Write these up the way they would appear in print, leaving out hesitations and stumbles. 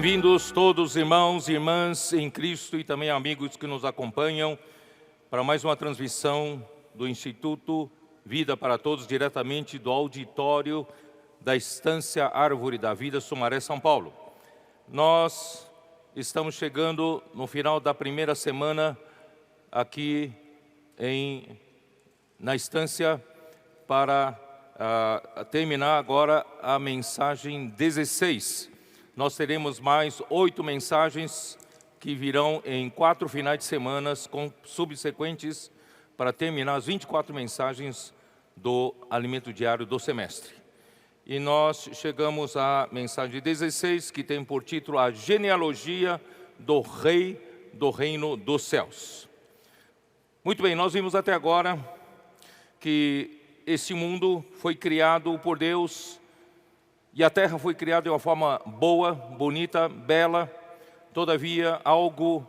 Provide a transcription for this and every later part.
Bem-vindos todos, irmãos e irmãs em Cristo e também amigos que nos acompanham para mais uma transmissão do Instituto Vida para Todos, diretamente do auditório da Estância Árvore da Vida, Sumaré, São Paulo. Nós estamos chegando no final da primeira semana aqui na Estância para terminar agora a mensagem 16. Nós teremos mais 8 mensagens que virão em 4 finais de semana com subsequentes para terminar as 24 mensagens do alimento diário do semestre. E nós chegamos à mensagem 16, que tem por título a genealogia do Rei do Reino dos Céus. Muito bem, nós vimos até agora que esse mundo foi criado por Deus e a terra foi criada de uma forma boa, bonita, bela. Todavia, algo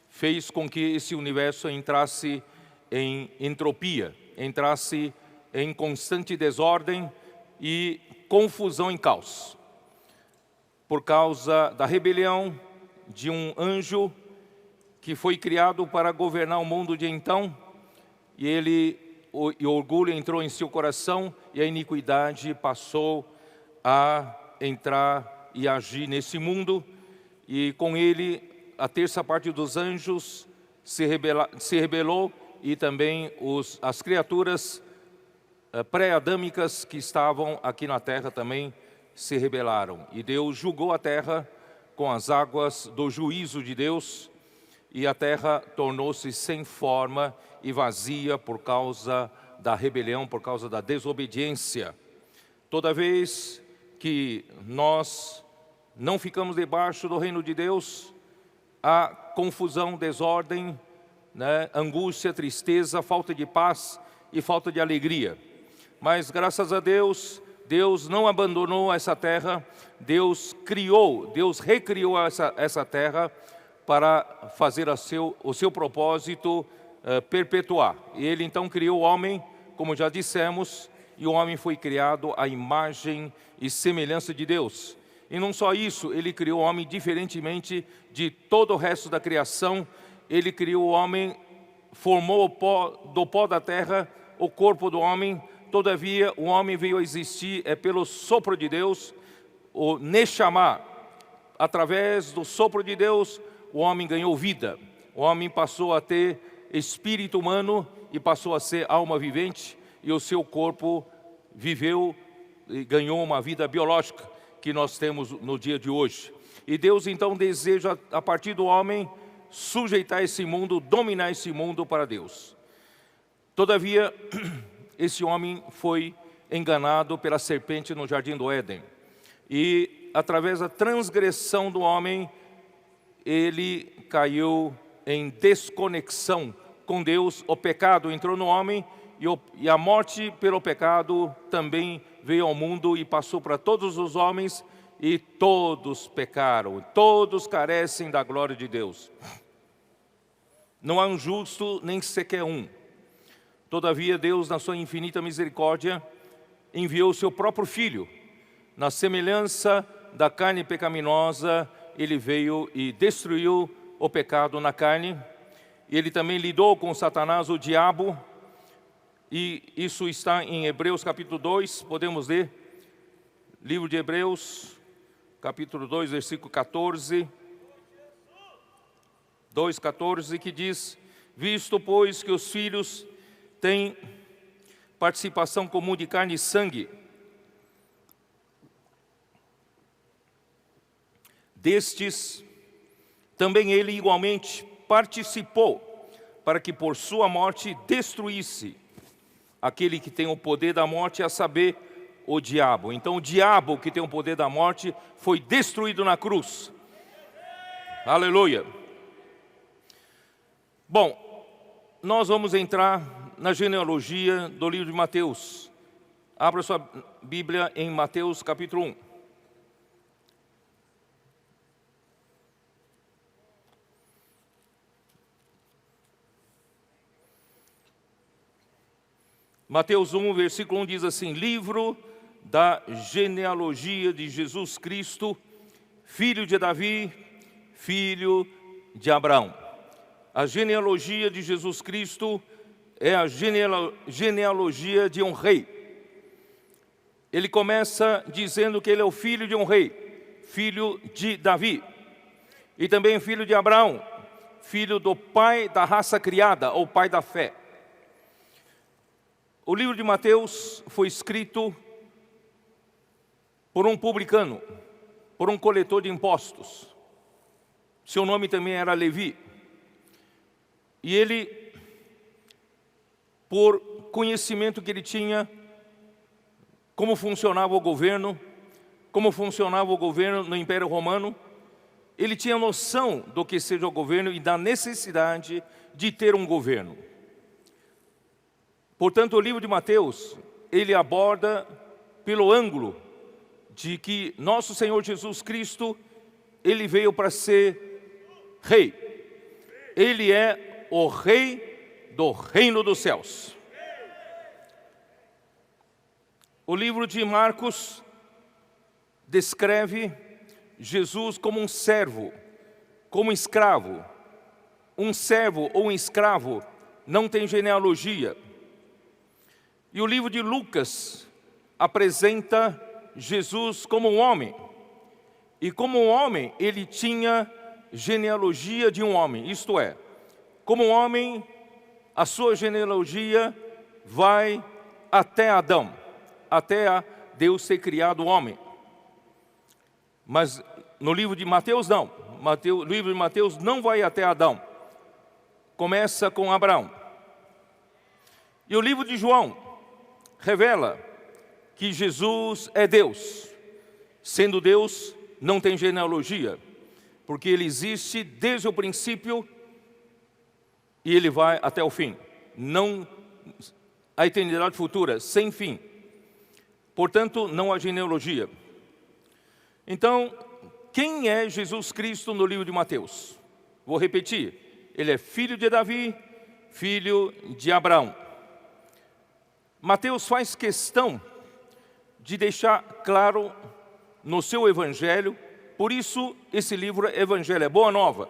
fez com que esse universo entrasse em entropia, entrasse em constante desordem e confusão e caos. Por causa da rebelião de um anjo que foi criado para governar o mundo de então, e o orgulho entrou em seu coração e a iniquidade passou a entrar e agir nesse mundo, e com ele a terça parte dos anjos se rebelou e também as criaturas pré-adâmicas que estavam aqui na terra também se rebelaram. E Deus julgou a terra com as águas do juízo de Deus, e a terra tornou-se sem forma e vazia por causa da rebelião, por causa da desobediência. Toda vez que nós não ficamos debaixo do reino de Deus, há confusão, desordem, angústia, tristeza, falta de paz e falta de alegria. Mas graças a Deus, Deus não abandonou essa terra, Deus recriou essa terra para fazer o seu propósito perpetuar. E Ele então criou o homem, como já dissemos, e o homem foi criado à imagem e semelhança de Deus. E não só isso, Ele criou o homem diferentemente de todo o resto da criação. Ele criou o homem, formou do pó da terra o corpo do homem. Todavia, o homem veio a existir pelo sopro de Deus, o Neshama. Através do sopro de Deus, o homem ganhou vida. O homem passou a ter espírito humano e passou a ser alma vivente, e o seu corpo viveu e ganhou uma vida biológica que nós temos no dia de hoje. E Deus então deseja, a partir do homem, sujeitar esse mundo, dominar esse mundo para Deus. Todavia, esse homem foi enganado pela serpente no jardim do Éden. E através da transgressão do homem, ele caiu em desconexão com Deus. O pecado entrou no homem e a morte pelo pecado também veio ao mundo e passou para todos os homens, e todos pecaram, todos carecem da glória de Deus. Não há um justo, nem sequer um. Todavia Deus, na sua infinita misericórdia, enviou o seu próprio Filho. Na semelhança da carne pecaminosa, Ele veio e destruiu o pecado na carne. Ele também lidou com Satanás, o diabo, e isso está em Hebreus capítulo 2, podemos ler, livro de Hebreus, capítulo 2, versículo 14, 2:14, que diz: visto, pois, que os filhos têm participação comum de carne e sangue, destes também ele igualmente participou, para que por sua morte destruísse aquele que tem o poder da morte, a saber, o diabo. Então o diabo, que tem o poder da morte, foi destruído na cruz. Aleluia. Bom, nós vamos entrar na genealogia do livro de Mateus. Abra sua Bíblia em Mateus capítulo 1. Mateus 1, versículo 1 diz assim: livro da genealogia de Jesus Cristo, filho de Davi, filho de Abraão. A genealogia de Jesus Cristo é a genealogia de um rei. Ele começa dizendo que ele é o filho de um rei, filho de Davi, e também filho de Abraão, filho do pai da raça criada, ou pai da fé. O livro de Mateus foi escrito por um publicano, por um coletor de impostos. Seu nome também era Levi. E ele, por conhecimento que ele tinha, como funcionava o governo no Império Romano, ele tinha noção do que seja o governo e da necessidade de ter um governo. Portanto, o livro de Mateus, ele aborda pelo ângulo de que nosso Senhor Jesus Cristo, ele veio para ser rei. Ele é o rei do reino dos céus. O livro de Marcos descreve Jesus como um servo, como um escravo. Um servo ou um escravo não tem genealogia. E o livro de Lucas apresenta Jesus como um homem. E como um homem, ele tinha genealogia de um homem. Isto é, como um homem, a sua genealogia vai até Adão, até a Deus ter criado o homem. Mas no livro de Mateus não. O livro de Mateus não vai até Adão. Começa com Abraão. E o livro de João revela que Jesus é Deus. Sendo Deus, não tem genealogia, porque ele existe desde o princípio e ele vai até o fim. Não a eternidade futura, sem fim. Portanto, não há genealogia. Então, quem é Jesus Cristo no livro de Mateus? Vou repetir. Ele é filho de Davi, filho de Abraão. Mateus faz questão de deixar claro no seu evangelho, por isso esse livro é Evangelho, é Boa Nova,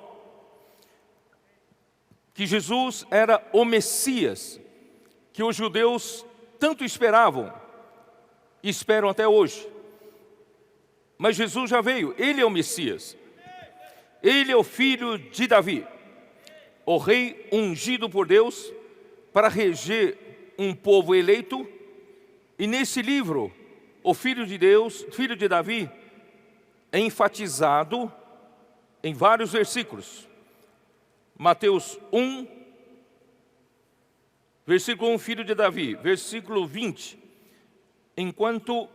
que Jesus era o Messias, que os judeus tanto esperavam, e esperam até hoje. Mas Jesus já veio, ele é o Messias. Ele é o filho de Davi, o rei ungido por Deus para reger um povo eleito. E nesse livro, o filho de Deus, filho de Davi, é enfatizado em vários versículos. Mateus 1, versículo 1, filho de Davi. Versículo 20, enquanto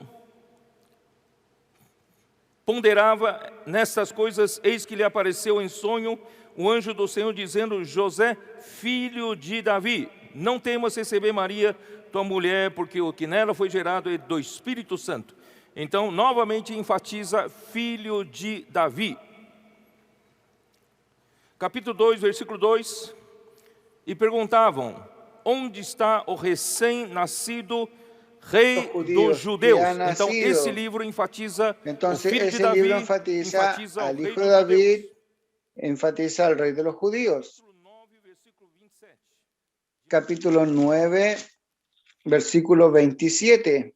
ponderava nessas coisas, eis que lhe apareceu em sonho o anjo do Senhor, dizendo: José, filho de Davi, não temas receber Maria, tua mulher, porque o que nela foi gerado é do Espírito Santo. Então, novamente enfatiza filho de Davi. Capítulo 2, versículo 2. E perguntavam: onde está o recém-nascido rei dos judeus? Então, esse livro enfatiza o filho de Davi, enfatiza al hijo de David, enfatiza al rey de los judíos. Capítulo 9, versículo 27.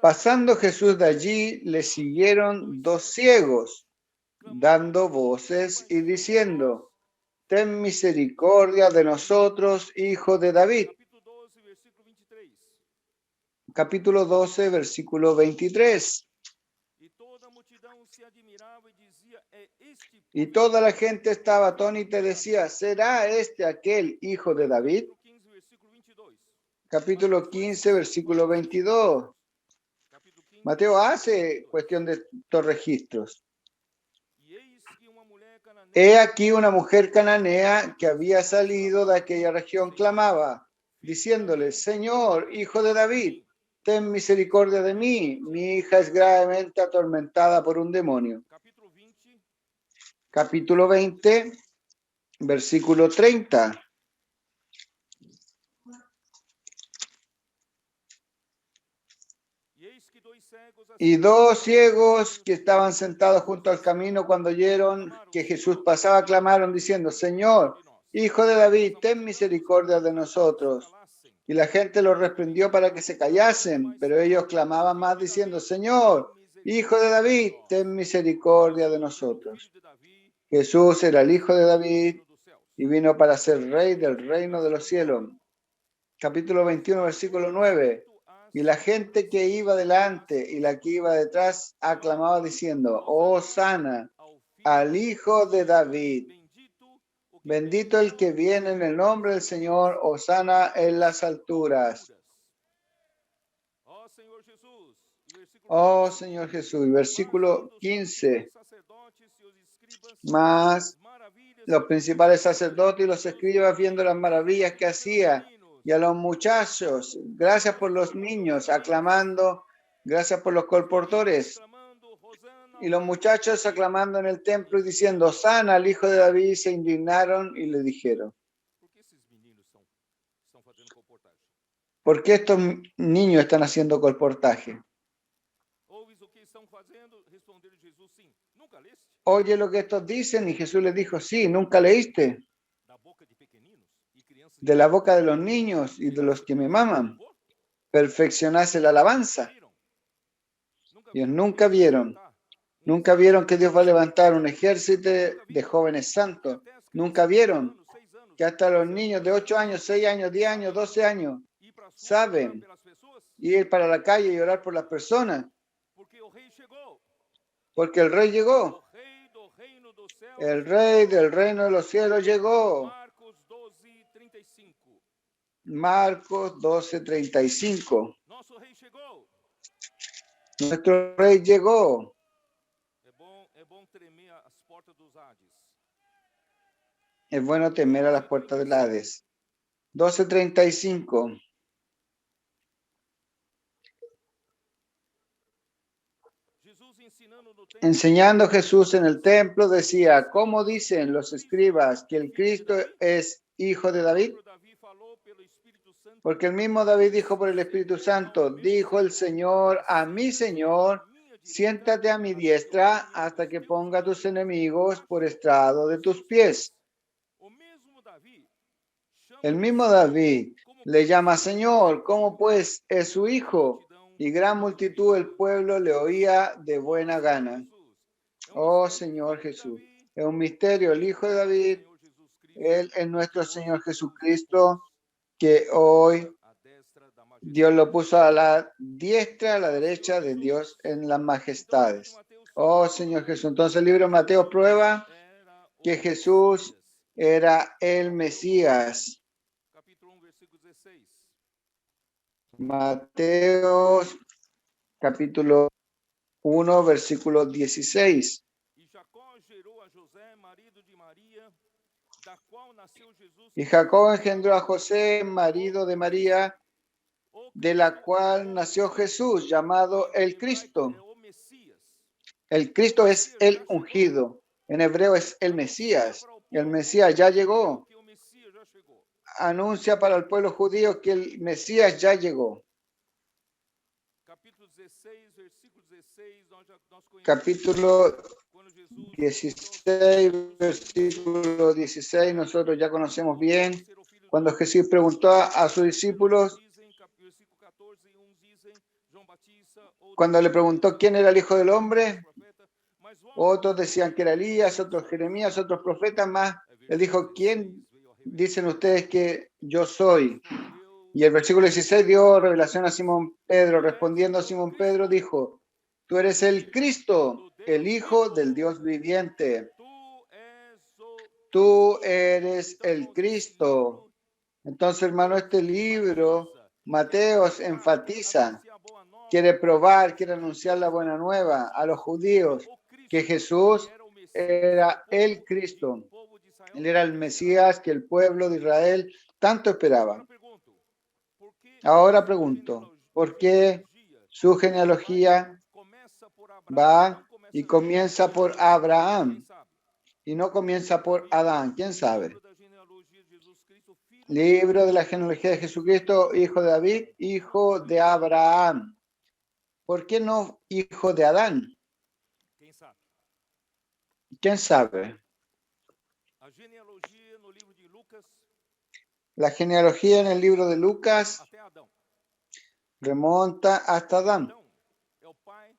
Pasando Jesús de allí, le siguieron dos ciegos, dando voces y diciendo: ten misericordia de nosotros, hijo de David. Capítulo 12, versículo 23. Y toda la gente estaba atónita y decía: ¿será este aquel hijo de David? Capítulo 15, versículo 22. Mateo hace cuestión de estos registros. He aquí una mujer cananea que había salido de aquella región clamaba, diciéndole: Señor, hijo de David, ten misericordia de mí, mi hija es gravemente atormentada por un demonio. Capítulo 20, versículo 30. Y dos ciegos que estaban sentados junto al camino cuando oyeron que Jesús pasaba, clamaron diciendo, Señor, Hijo de David, ten misericordia de nosotros. Y la gente los reprendió para que se callasen, pero ellos clamaban más diciendo, Señor, Hijo de David, ten misericordia de nosotros. Jesús era el Hijo de David y vino para ser Rey del reino de los cielos. Capítulo 21, versículo 9. Y la gente que iba delante y la que iba detrás aclamaba diciendo, Hosana al Hijo de David. Bendito el que viene en el nombre del Señor, Hosana en las alturas. Oh Señor Jesús. Y versículo 15. Mas los principales sacerdotes y los escribas viendo las maravillas que hacía, y a los muchachos, gracias por los niños, aclamando, gracias por los colportores. Y los muchachos aclamando en el templo y diciendo, Hosana al Hijo de David, se indignaron y le dijeron, ¿por qué estos niños están haciendo colportaje? Oye lo que estos dicen, y Jesús les dijo, sí, ¿nunca leíste? De la boca de los niños y de los que me maman, perfeccionase la alabanza. Ellos nunca vieron que Dios va a levantar un ejército de jóvenes santos. Nunca vieron que hasta los niños de 8 años, 6 años, 10 años, 12 años saben ir para la calle y orar por las personas. Porque el Rey llegó. El Rey del reino de los cielos llegó. Marcos 12:35. Nuestro Rey llegó. Es bueno temer a las puertas del Hades. 12:35. Enseñando Jesús en el templo decía, ¿cómo dicen los escribas que el Cristo es hijo de David? Porque el mismo David dijo por el Espíritu Santo, dijo el Señor a mi Señor, siéntate a mi diestra hasta que ponga a tus enemigos por estrado de tus pies. El mismo David le llama Señor, ¿cómo pues es su hijo? Y gran multitud del pueblo le oía de buena gana. Oh Señor Jesús, es un misterio, el Hijo de David, Él es nuestro Señor Jesucristo, que hoy Dios lo puso a la diestra, a la derecha de Dios en las majestades. Oh Señor Jesús, entonces el libro de Mateo prueba que Jesús era el Mesías. Mateo capítulo 1, versículo 16. Y Jacob engendró a José, marido de María, de la cual nació Jesús, llamado el Cristo. El Cristo es el ungido. En hebreo es el Mesías. El Mesías ya llegó. Anuncia para el pueblo judío que el Mesías ya llegó. Capítulo 16, versículo 16, nosotros ya conocemos bien. Cuando Jesús preguntó a sus discípulos, cuando le preguntó quién era el Hijo del Hombre, otros decían que era Elías, otros Jeremías, otros profetas más. Él dijo, ¿quién dicen ustedes que yo soy? Y el versículo 16 dio revelación a Simón Pedro. Respondiendo a Simón Pedro, dijo, tú eres el Cristo, el Hijo del Dios viviente. Tú eres el Cristo. Entonces, hermano, este libro, Mateo enfatiza, quiere probar, quiere anunciar la buena nueva a los judíos, que Jesús era el Cristo. Él era el Mesías que el pueblo de Israel tanto esperaba. Ahora pregunto, ¿por qué su genealogía va y comienza por Abraham y no comienza por Adán? ¿Quién sabe? Libro de la genealogía de Jesucristo, hijo de David, hijo de Abraham. ¿Por qué no hijo de Adán? Quem sabe? ¿Quién sabe? A genealogia no livro de Lucas La genealogía en el libro de Lucas até Adão. remonta hasta Adán, Adão é o pai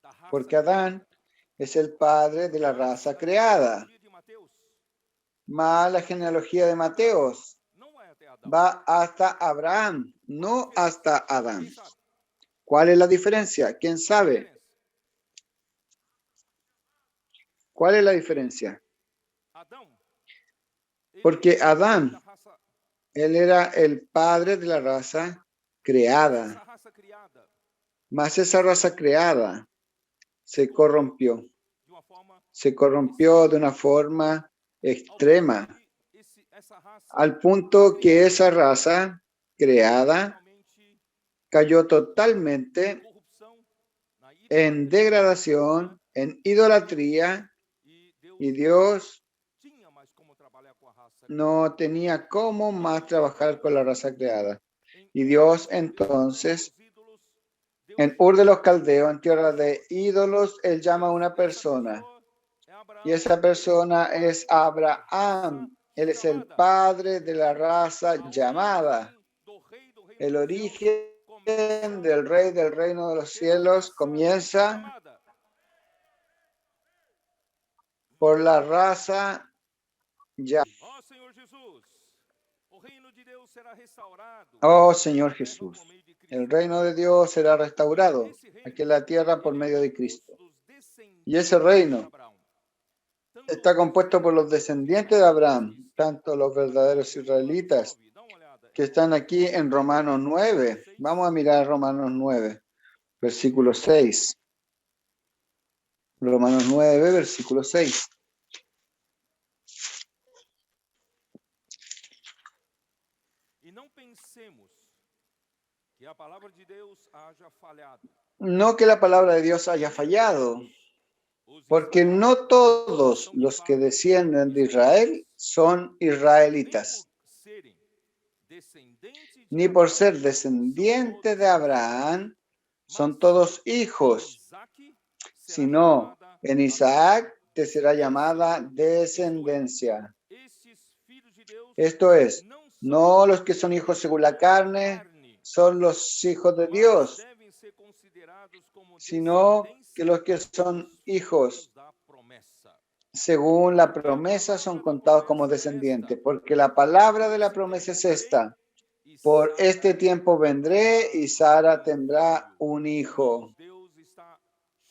da raça porque Adán es el padre de la raza creada. genealogia de Mateus Mas la genealogía de Mateos não vai até Adão. va hasta Abraham, no hasta Adán. Quem sabe? ¿Cuál es la diferencia? ¿Quién sabe? Diferença. ¿Cuál es la diferencia? Adão, ele Porque era o pai Adán, da raça, él era el padre de la raza creada, essa raça criada mas esa raza creada se corrompió, de uma forma se corrompió de una forma ao ponto extrema, que essa raça al punto que esa raza creada totalmente cayó totalmente corrupção, na en degradación, en idolatría, y Dios tinha mais como trabalhar com a raça. no tenía cómo más trabajar con la raza creada. Y Dios entonces, Os ídolos, Deus en Ur de los Caldeos, en tierra de ídolos, Él llama a una persona. é Abraão, Y esa persona es Abraham. Él es el padre de la raza llamada. do rei do reino El dos origen céus, del rey del reino de los cielos comienza chamada. por la raza llamada. Ó Senhor Jesus, o reino de Deus será restaurado Oh Señor na terra Jesús, por meio de Cristo. el reino de Dios será restaurado aquí en la tierra por medio de Cristo. Y ese reino está compuesto por los descendientes de Abraham, tanto los verdaderos israelitas que están aquí en Romanos 9. Vamos a mirar Romanos 9, versículo 6. Romanos 9, versículo 6. E não pensemos que a palavra de Deus haja falhado. No que la palabra de Dios haya fallado, Os porque no todos los que descienden de Israel son nem israelitas, por serem descendentes de ni por ser Abraão, descendiente de Abraham son mas todos em hijos, Isaque será sino chamada en Isaac te será llamada descendencia. estes filhos de Deus Esto es, não são no los que son hijos según la carne son los hijos de mas Dios, devem ser considerados como sino que descendência los que son hijos da promessa. según la promesa son contados como descendientes, porque la palabra de la promesa es esta: por este tiempo vendré y Sara tendrá un hijo. Deus está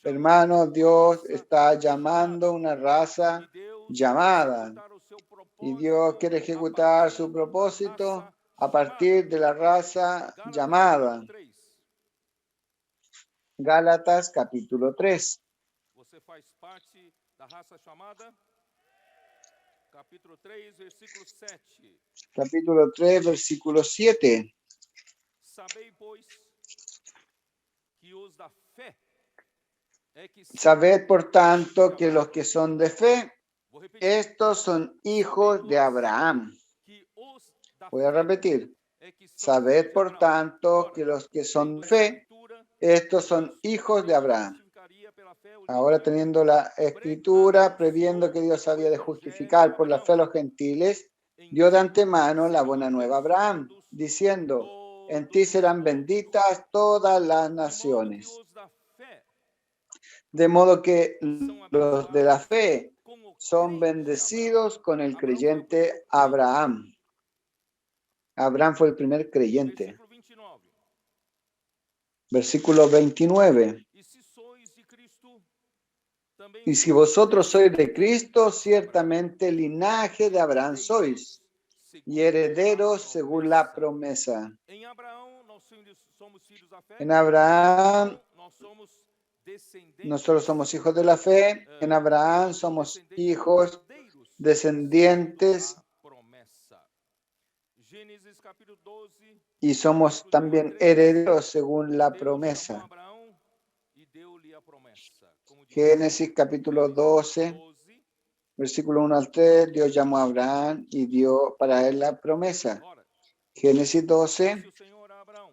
Hermanos, Dios está llamando una raza e Deus llamada, executar o seu y propósito Dios quiere ejecutar su propósito a partir de la raza llamada. 3. Gálatas capítulo 3. Você faz parte da raça chamada? Capítulo 3, versículo 7. Capítulo 3, versículo 7. Sabei, pois, que os da fé é que são, Sabed, por tanto, que los que son de fe, vou repetir, estos son hijos de Abraham. que os da Voy a fé repetir. é que são Sabed, de por Abraão. tanto, Agora, que los que tendo son de esta fe, escritura, estos son hijos de Abraham. justificaria pela fé os Ahora, gentios, teniendo la escritura, previendo que Dios había de justificar por la fe a los gentiles, dio de antemano la buena nueva a Abraham, diciendo: en ti serán benditas todas las naciones. De modo que los de la fe son bendecidos con el creyente Abraham. Abraham fue el primer creyente. Versículo 29. Versículo 29. E se sois de Cristo, também Y si vosotros sois de Cristo, ciertamente linaje de Abraham sois, y herederos según la promesa. em Abraão nós somos filhos da fé. En Abraham Nós somos descendentes. nosotros somos hijos de la fe, en Abraham somos hijos descendientes da promessa. Gênesis capítulo 12. y somos también herederos según la promesa. Abraão e deu-lhe a promessa. Como diz Génesis capítulo 12, 12. versículo 1 al 3, Dios llamó a Abraham y dio para él la promesa. Ora, Génesis 12, disse o Senhor a Abraão: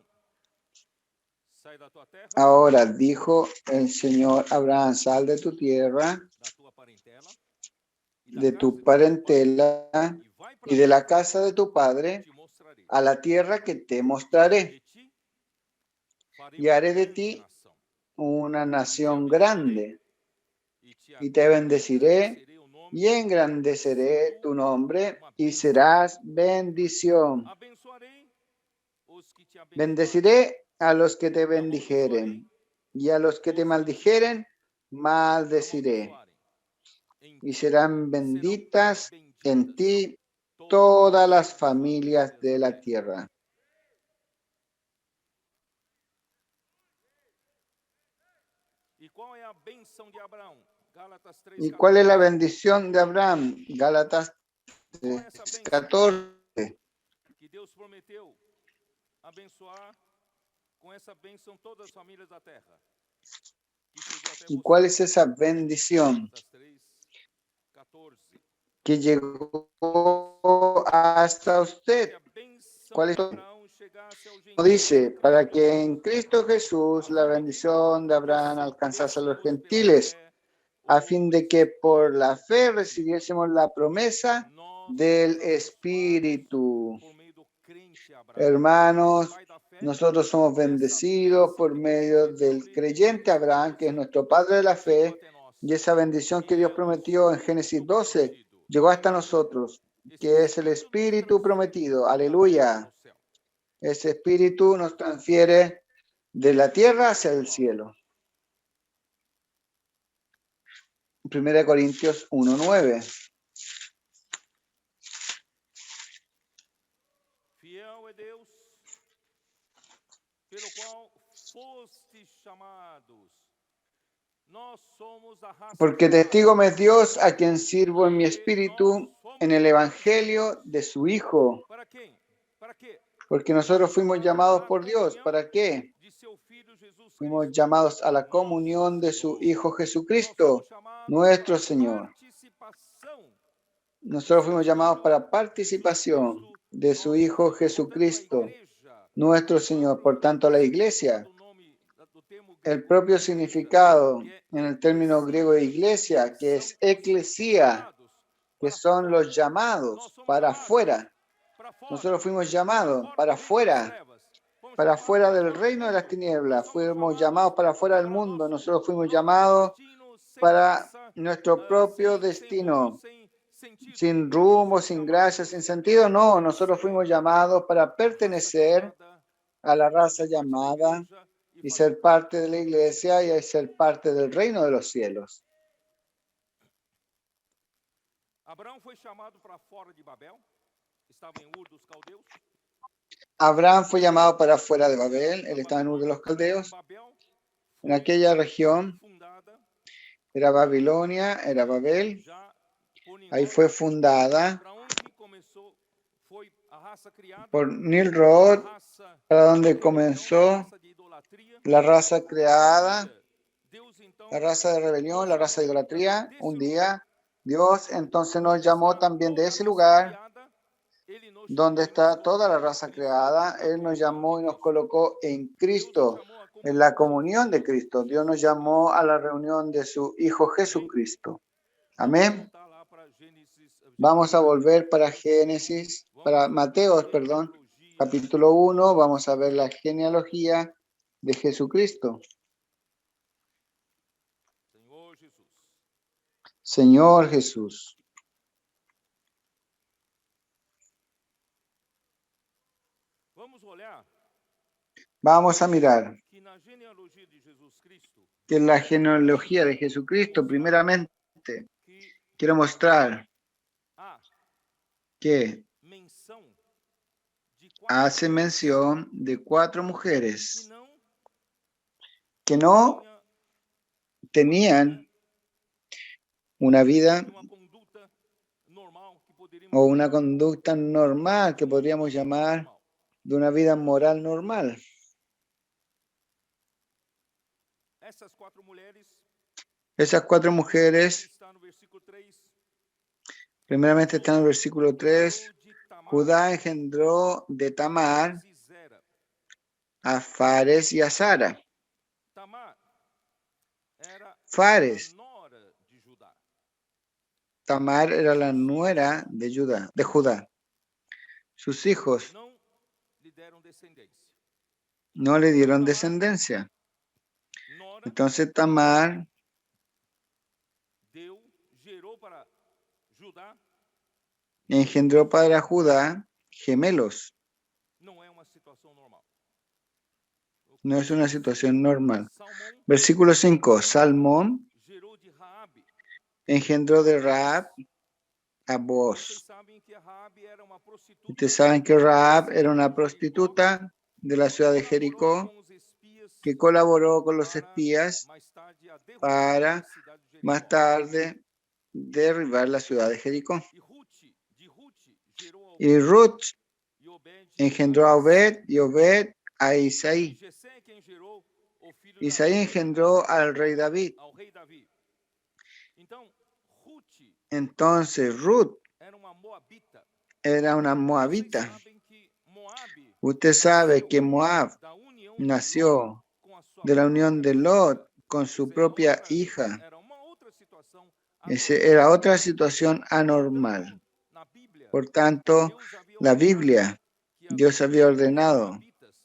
sai da tua terra, Ahora dijo el Señor a Abraham, sal de tu tierra, da tua parentela e da de casa tu de teu pai, parentela e vai para y de la casa de tu padre te mostrarei. a la tierra que te mostraré, De ti farei y uma haré de grande ti nação, una e te nación abençoarei, grande, y te bendeciré engrandecerei o nome, y engrandeceré tu nombre uma y bênção. serás bendición. Abençoarei os que te abençoarem, Bendeciré a los que te e amaldiçoarei bendijeren, y a los que te maldijeren, maldeciré. amaldiçoarem. Em Y ti serán serão benditas en benditas ti todas todas las as familias famílias de da la terra. tierra. E qual é a bênção de Abraão? Gálatas ¿Y cuál 3:14. es la bendición de Abraham? Gálatas Qual é essa bênção 14. que Deus prometeu abençoar com essa bênção todas as famílias da terra? Que chegou até ¿Y você. cuál es esa bendición Gálatas 3:14. que llegó hasta usted? Que a bênção ¿Cuál de es? Abraão chegasse ao Como gentio dice, em para Cristo que Jesus. en Cristo Jesús la A fim de bendición de Abraham alcanzase a los recebêssemos pela gentiles, fé a fin o de que por la fe Espírito. recibiésemos la promesa Nós del somos abençoados Espíritu. por meio do crente Abraão. Hermanos, Pai da fé, nosotros somos bendecidos por medio del creyente Abraham, que es nuestro Padre de la chegou fe, até nós. y esa bendición que Dios E prometió en Génesis Espírito 12 prometido. llegó hasta nosotros, Esse que es el Espírito nos Espíritu transfere prometido. da terra Aleluya. para o céu. Ese Espíritu nos transfiere de la tierra hacia el cielo. 1 Corintios 1:9. Fiel é Deus, pelo qual fostes chamados. Nós somos a raça Porque chamada, testigo me es Dios, a quien sirvo en mi porque nós espíritu fomos en el chamados. Evangelio de su Hijo. Para quem? Para quê? Porque nosotros fuimos llamados Para a por Dios. comunhão ¿Para qué? de seu Filho Jesus Fuimos Cristo, llamados a la nosso comunión de su Senhor. Hijo Nós Jesucristo, somos chamados nuestro para Señor. participação Nosotros seu fuimos llamados Filho para participación Jesus Cristo, de su nosso Hijo Senhor. Portanto, a Jesucristo, igreja, nuestro o Señor. próprio Por tanto, la significado iglesia, do nome, do termo el grego propio igreja, significado que é en el término griego de iglesia, que são es os eclesía, chamados que para son fora. los Nós llamados somos para chamados afuera. para fora, Nosotros fuimos para llamados fora para do reino das afuera, trevas. Fomos para chamados afuera para del fora do reino de las mundo. tinieblas. Somos Fuimos chamados llamados para afuera del para mundo. nosso Nosotros fuimos próprio llamados destino, sem para graça, nuestro propio sem rumo, destino, sem sentido. sin Nós rumbo, fomos sin gracia, chamados sin para sentido. No, nosotros fuimos pertencer llamados para à raça pertenecer chamada, a la fazer raza parte da llamada igreja e y fazer ser parte parte de la iglesia y ser parte del reino de los cielos. Abraão foi chamado para fora de Babel, estava em Ur dos Caldeus. Abraham fue llamado para afuera de Babel. Él estaba en Ur de los Caldeos. Babel En foi aquella región fundada era Babilonia, era Babel. já por Ahí Nimrod, fue fundada para onde começou foi a raça criada, por a Nimrod, raça para de donde rebelião, a comenzó raça de idolatria. la raza creada, Deus então la raza de rebelión, la raza de idolatría. desse Un lugar, día Dios entonces nos onde llamó está también de toda a ese raça lugar, criada, ele nos donde chamou e nos está toda la colocou em raza Cristo, creada. na Él nos comunhão llamó de y nos Deus. colocó en Deus nos Cristo, chamou à en comunhão la do seu comunión de Filho Cristo. Dios nos Jesus llamó Cristo. a la reunión de su Hijo Amém? Jesucristo. Vamos Amén. voltar lá para Gênesis, Vamos a volver para capítulo 1. Génesis, Vamos para ver Mateo, a perdón, genealogia capítulo 1. Vamos a ver la genealogía de Jesucristo. Senhor Jesus. Señor Jesús. Vamos olhar Vamos a mirar que na genealogia de Jesus Cristo, que en la genealogía de Jesucristo, primeramente, que quiero mostrar há que menção de hace mulheres mención de 4 que mujeres não que no tinham tenían una vida uma conduta normal que poderíamos o una chamar conducta normal que podríamos llamar normal. de una vida moral normal. Essas 4 mulheres Esas 4 mujeres, está no versículo 3. primeramente está en el versículo 3, De Tamar, Judá engendró de Tamar e Zera. a Fares y a Sara. Fares. nora de Judá. Tamar era la nuera de Judá. Sus hijos Não lhe deram descendência. no le dieron descendencia. Nora Entonces Tamar gerou para Judá. engendró para Judá gemelos. Não é uma situação normal. No es una situación normal. Salmão Versículo 5. Salmón gerou de Raabe. engendró de Rahab a Vocês Booz. sabem que Raabe era uma prostituta. Ustedes saben que Rahab era una de Jericó, prostituta de la ciudad de colaborou Jericó com os espías que colaboró con los para espías mais tarde a derrubar para a cidade de Jericó. más tarde derribar la ciudad de Jericó. E de Ruth gerou Y Ruth e Obed engendró a Obed y Obed a Isaí. Jessé é quem gerou o filho Isaí Davi, engendró al rey David. ao rei Davi. Então, Ruth Entonces Ruth era uma moabita. era una Vocês moabita. sabem que Moabe Usted sabe nasceu que Moab da união nació com a sua de la unión própria de Lot con su Ou seja, propia outra- hija. Era uma outra situação Esa anormal. era otra situación anormal. Portanto, na Bíblia, Por tanto, Deus havia la ordenado Biblia, que Dios había ordenado moabitas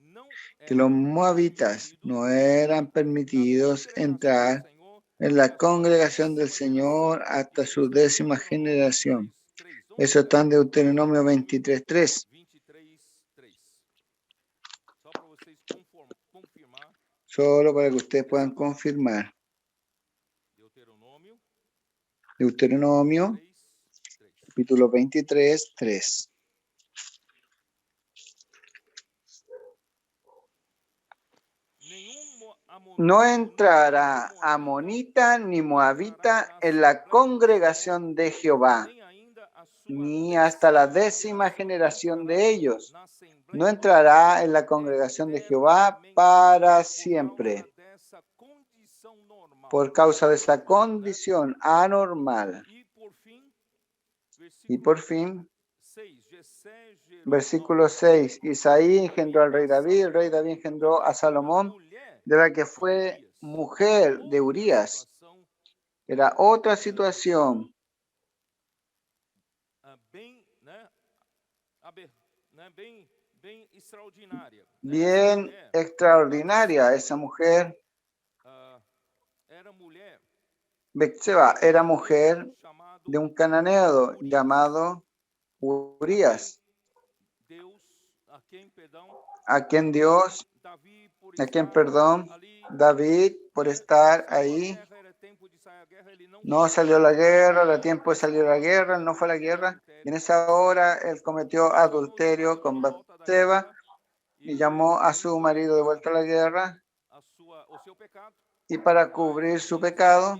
não que los eram moabitas permitidos no eran na permitidos congregação do entrar Senhor en la até a sua congregación del 10ª Señor geração. hasta Isso su está em 10ª Deuteronômio generación. 23:3. Eso está en Deuteronomio 23:3. 23:3. Só para vocês confirmar. Solo para que ustedes puedan confirmar. Deuteronômio Deuteronomio 23:3. capítulo 23:3. No entrará amonita ni moabita en la congregación de Jehová, ni hasta la 10ª generación de ellos. No entrará en la congregación de Jehová para siempre, por causa de esa condición anormal. Y por fin, versículo 6, Isaí engendró al rey David, el rey David engendró a Salomón, de la que fue mujer de Urías. Era otra situación. Bien extraordinaria esa mujer. Betseba era mujer de un cananeo llamado Urías, a quien David, por estar ahí, no salió a la guerra, era tiempo de salir a la guerra, él no fue a la guerra, y en esa hora él cometió adulterio con Betseba y llamó a su marido de vuelta a la guerra, y para cubrir su pecado,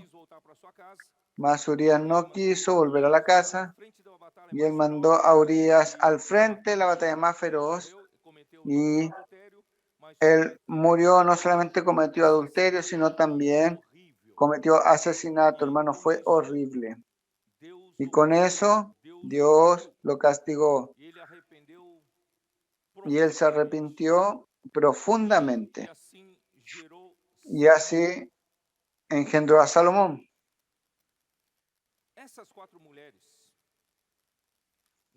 mas Urías no quiso volver a la casa, y él mandó a Urías al frente de la batalla más feroz, y él murió, no solamente cometió adulterio, sino también cometió asesinato, hermano, fue horrible. Y con eso Dios lo castigó, y él se arrepintió profundamente, y así engendró a Salomón.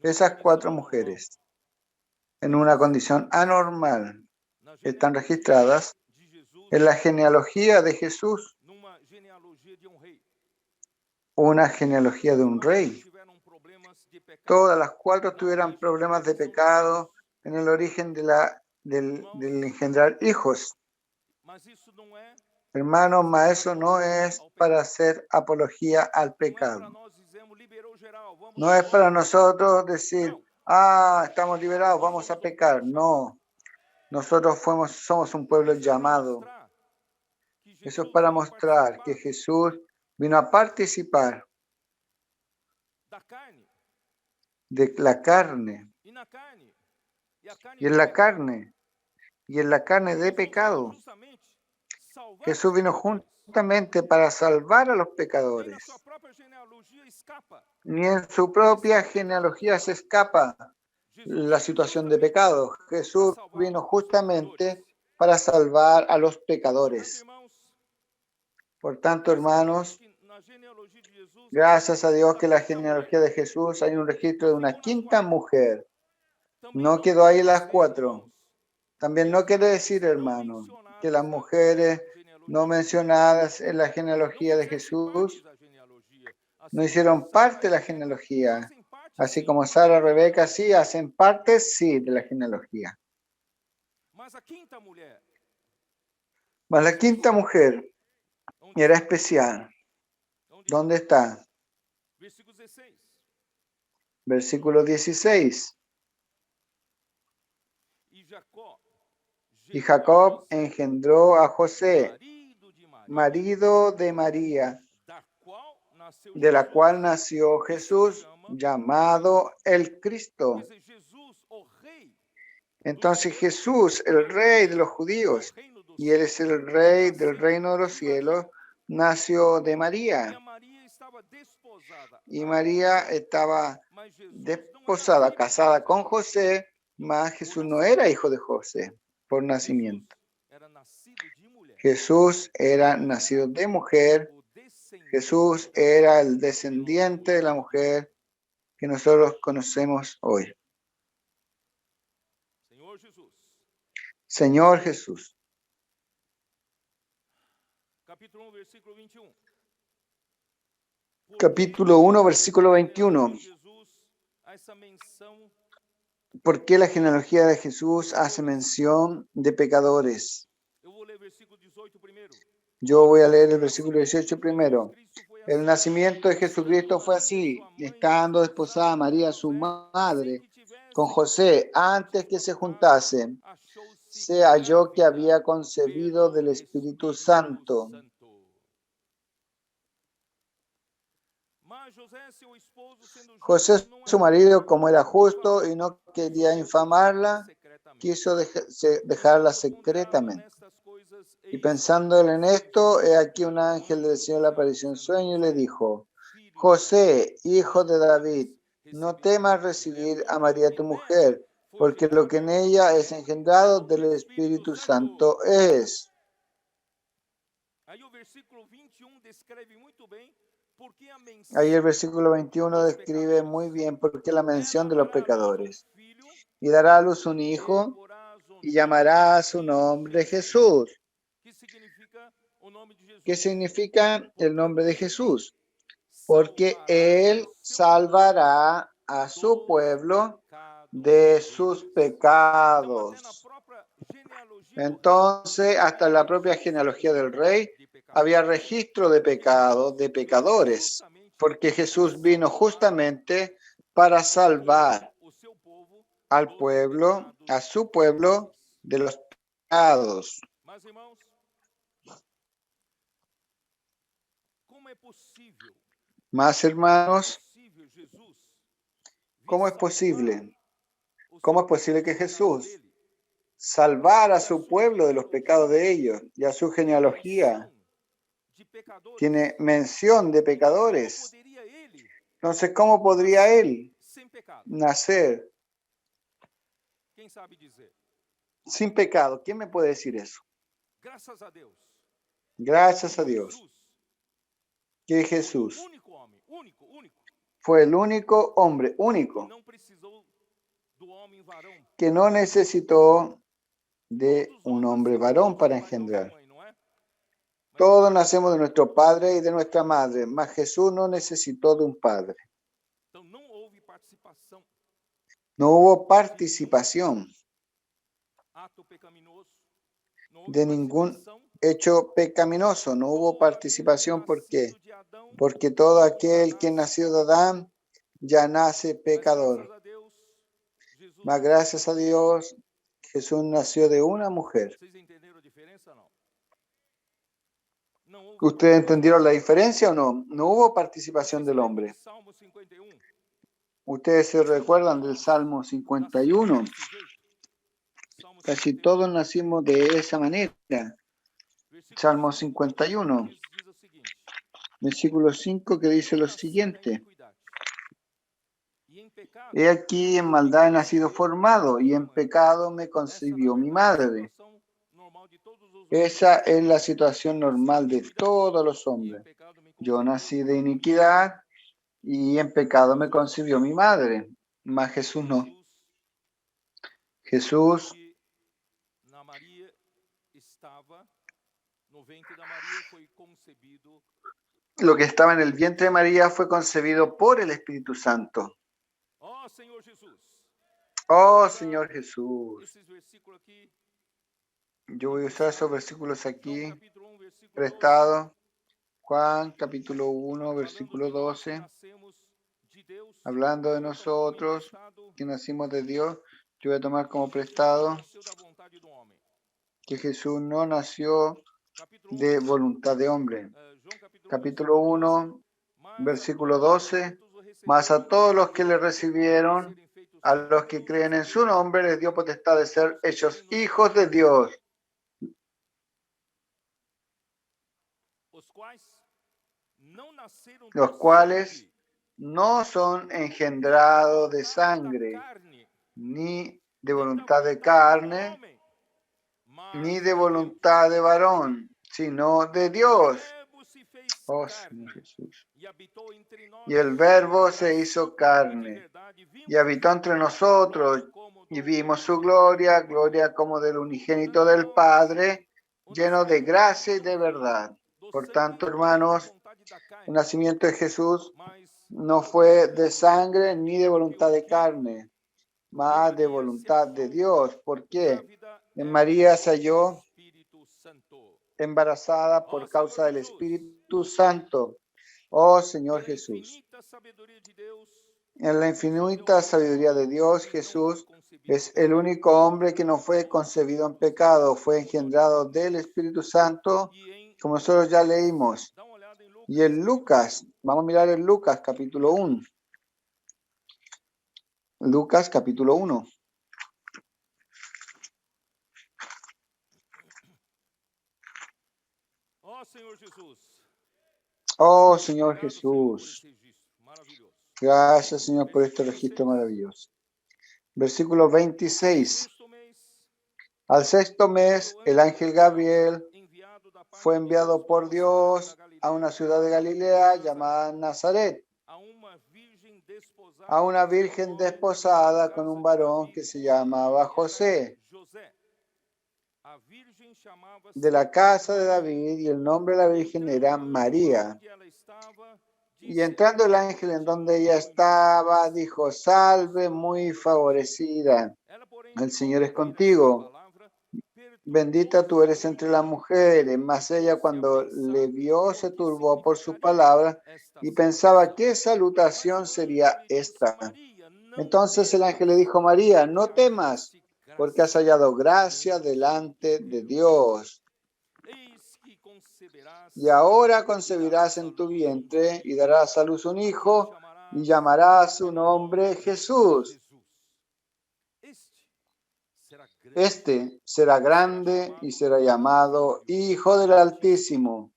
Esas 4 mujeres, en una condición anormal, están registradas en la genealogía de Jesús, una genealogía de un rey. Todas las 4 tuvieran problemas de pecado en el origen del engendrar hijos. Hermanos, mas eso no es para hacer apología al pecado. No es para nosotros decir, estamos liberados, vamos a pecar. No, nosotros somos un pueblo llamado. Eso es para mostrar que Jesús vino a participar de la carne, y en la carne de pecado. Jesús vino justamente para salvar a los pecadores. Ni en su propia genealogía se escapa la situación de pecado. Jesús vino justamente para salvar a los pecadores. Por tanto, hermanos, gracias a Dios que en la genealogía de Jesús hay un registro de una quinta mujer. No quedó ahí las 4. También no quiere decir, hermanos, que las mujeres no mencionadas en la genealogía de Jesús no hicieron parte de la genealogía. Así como Sara y Rebeca sí hacen parte, sí, de la genealogía. Mas la quinta mujer era especial. ¿Dónde está? Versículo 16. Y Jacob engendró a José, marido de María, de la cual nació Jesús, llamado el Cristo. Entonces Jesús, el rey de los judíos, y él es el rey del reino de los cielos, nació de María. Y María estaba desposada, casada con José, mas Jesús no era hijo de José por nacimiento. Jesús era nacido de mujer. Jesús era el descendiente de la mujer que nosotros conocemos hoy. Señor Jesús. Capítulo 1, versículo 21. ¿Por qué la genealogía de Jesús hace mención de pecadores? Yo voy a leer el versículo 18 primero. El nacimiento de Jesucristo fue así, estando desposada María, su madre, con José, antes que se juntasen, se halló que había concebido del Espíritu Santo. José, su marido, como era justo y no quería infamarla, quiso dejarla secretamente. Y pensando él en esto, he aquí un ángel del Señor le apareció en sueño y le dijo: José, hijo de David, no temas recibir a María tu mujer, porque lo que en ella es engendrado del Espíritu Santo es. Ahí el versículo 21 describe muy bien por qué la mención de los pecadores. Y dará a luz un hijo y llamará a su nombre Jesús. ¿Qué significa el nombre de Jesús? Porque Él salvará a su pueblo de sus pecados. Entonces, hasta en la propia genealogía del rey había registro de pecados, de pecadores, porque Jesús vino justamente para salvar al pueblo, a su pueblo, de los pecados. Más hermanos, ¿cómo es posible? ¿Cómo es posible que Jesús salvara a su pueblo de los pecados de ellos? Y a su genealogía tiene mención de pecadores. Entonces, ¿cómo podría él nacer sin pecado? ¿Quién me puede decir eso? Gracias a Dios que Jesús fue el único hombre, único, que no necesitó de un hombre varón para engendrar. Todos nacemos de nuestro padre y de nuestra madre, mas Jesús no necesitó de un padre. No hubo participación de ningún hecho pecaminoso, no hubo participación. ¿Por qué? Porque todo aquel que nació de Adán ya nace pecador. Mas gracias a Dios, Jesús nació de una mujer. ¿Ustedes entendieron la diferencia o no? No hubo participación del hombre. Ustedes se recuerdan del Salmo 51. Casi todos nacimos de esa manera. Salmo 51, versículo 5, que dice lo siguiente: He aquí en maldad he nacido formado, y en pecado me concibió mi madre. Esa es la situación normal de todos los hombres. Yo nací de iniquidad y en pecado me concibió mi madre. Mas Jesús no. Jesús, que na Maria estava, no ventre da Maria foi concebido. lo que estaba en el vientre de María fue concebido por el Espíritu Santo. Ó Senhor Jesus. Oh Señor Jesús. Esses versículos aqui, Yo voy a usar esos versículos João aquí capítulo 1, versículo 12. prestados. Juan capítulo 1, versículo Falando de nós que 12. nascemos de Deus, Hablando de eu vou tomar como nosotros emprestado que nacimos de Dios, yo voy a tomar como que prestado Jesus nasceu da vontade do homem. que Jesús no nació Capítulo 1, de voluntad de hombre. João capítulo 1, Capítulo versículo 12. 1, versículo 12. Mas a todos los que le recibieron, a los que creen en su nombre, les dio potestad de ser hechos hijos de Dios, Os quais não nasceram los do cuales sangue, no son engendrados de vontade da sangre, carne, ni de nem da voluntad de vontade do carne, homem, ni mas de de voluntad de varón, sino de Dios. Deus. O Verbo se fez Oh carne Señor Jesús. e habitou entre nós. Y el Verbo se A hizo sua glória de carne verdade vimos, y habitó entre nosotros, como y do vimos su unigênito. gloria como del unigénito del Padre, lleno de gracia y de verdad. Do Por sangue tanto, não vem da hermanos, vontade da carne, el nacimiento de Jesús mas no fue de sangre ni de voluntad de carne, mas de voluntad de Dios. ¿Por qué? grávida En é María se do halló Espírito Santo. embarazada Ó por Senhor causa del Jesus, Espíritu Santo. Oh Señor pela Jesús. infinita sabedoria de Deus, En la infinita sabiduría de Dios, que não foi Jesús concebido em es el pecado. único hombre que no fue concebido en pecado, fue engendrado del Espíritu Santo, E em como nosotros ya leímos. dá uma olhada em Lucas, Y en Lucas, vamos a mirar en Lucas capítulo 1. Lucas capítulo 1. ó Senhor Jesus. Oh Señor Obrigado, Senhor, por Jesús. esse registro maravilhoso. Gracias Señor por este Versículo registro 26. maravilloso. Versículo 26. Sexto mês, Al sexto mes, o el anjo ángel Gabriel enviado da parte fue de Deus enviado para por uma cidade da Dios a Galileia una ciudad de chamada Galilea Nazaré, llamada Nazaret, a uma virgem a desposada una com seu virgen nome da desposada con casa un de varón Davi, que se cujo llamaba nome era José, José. A virgem de chamava-se la casa de Maria. David, y el nombre de la virgen Entrando era o anjo María. aonde ela estava, Y disse-lhe: entrando el ángel en donde ella estaba, dijo: Salve, muy favorecida, Ela, porém, el ao Señor es ouvir esta contigo. palavra, Bendita tú eres perturbou-se entre las mujeres. Mas ella, se a cuando le pensar vio, o se que turbó por sus significaria palabras esta y pensaba: saudação. ¿qué Mas salutación o anjo sería lhe disse: esta? Maria, não Entonces el ángel le temas, dijo: María, porque no temas, achaste porque has graça hallado gracia diante delante de de Deus. Dios. Eis que conceberás Y ahora e darás concebirás à en tu luz um vientre y filho, darás a luz un a quem hijo, y chamarás llamarás su seu nome nombre Jesús. Jesus. Este será grande Este será e será grande y chamado será llamado Filho Hijo do del Altísimo.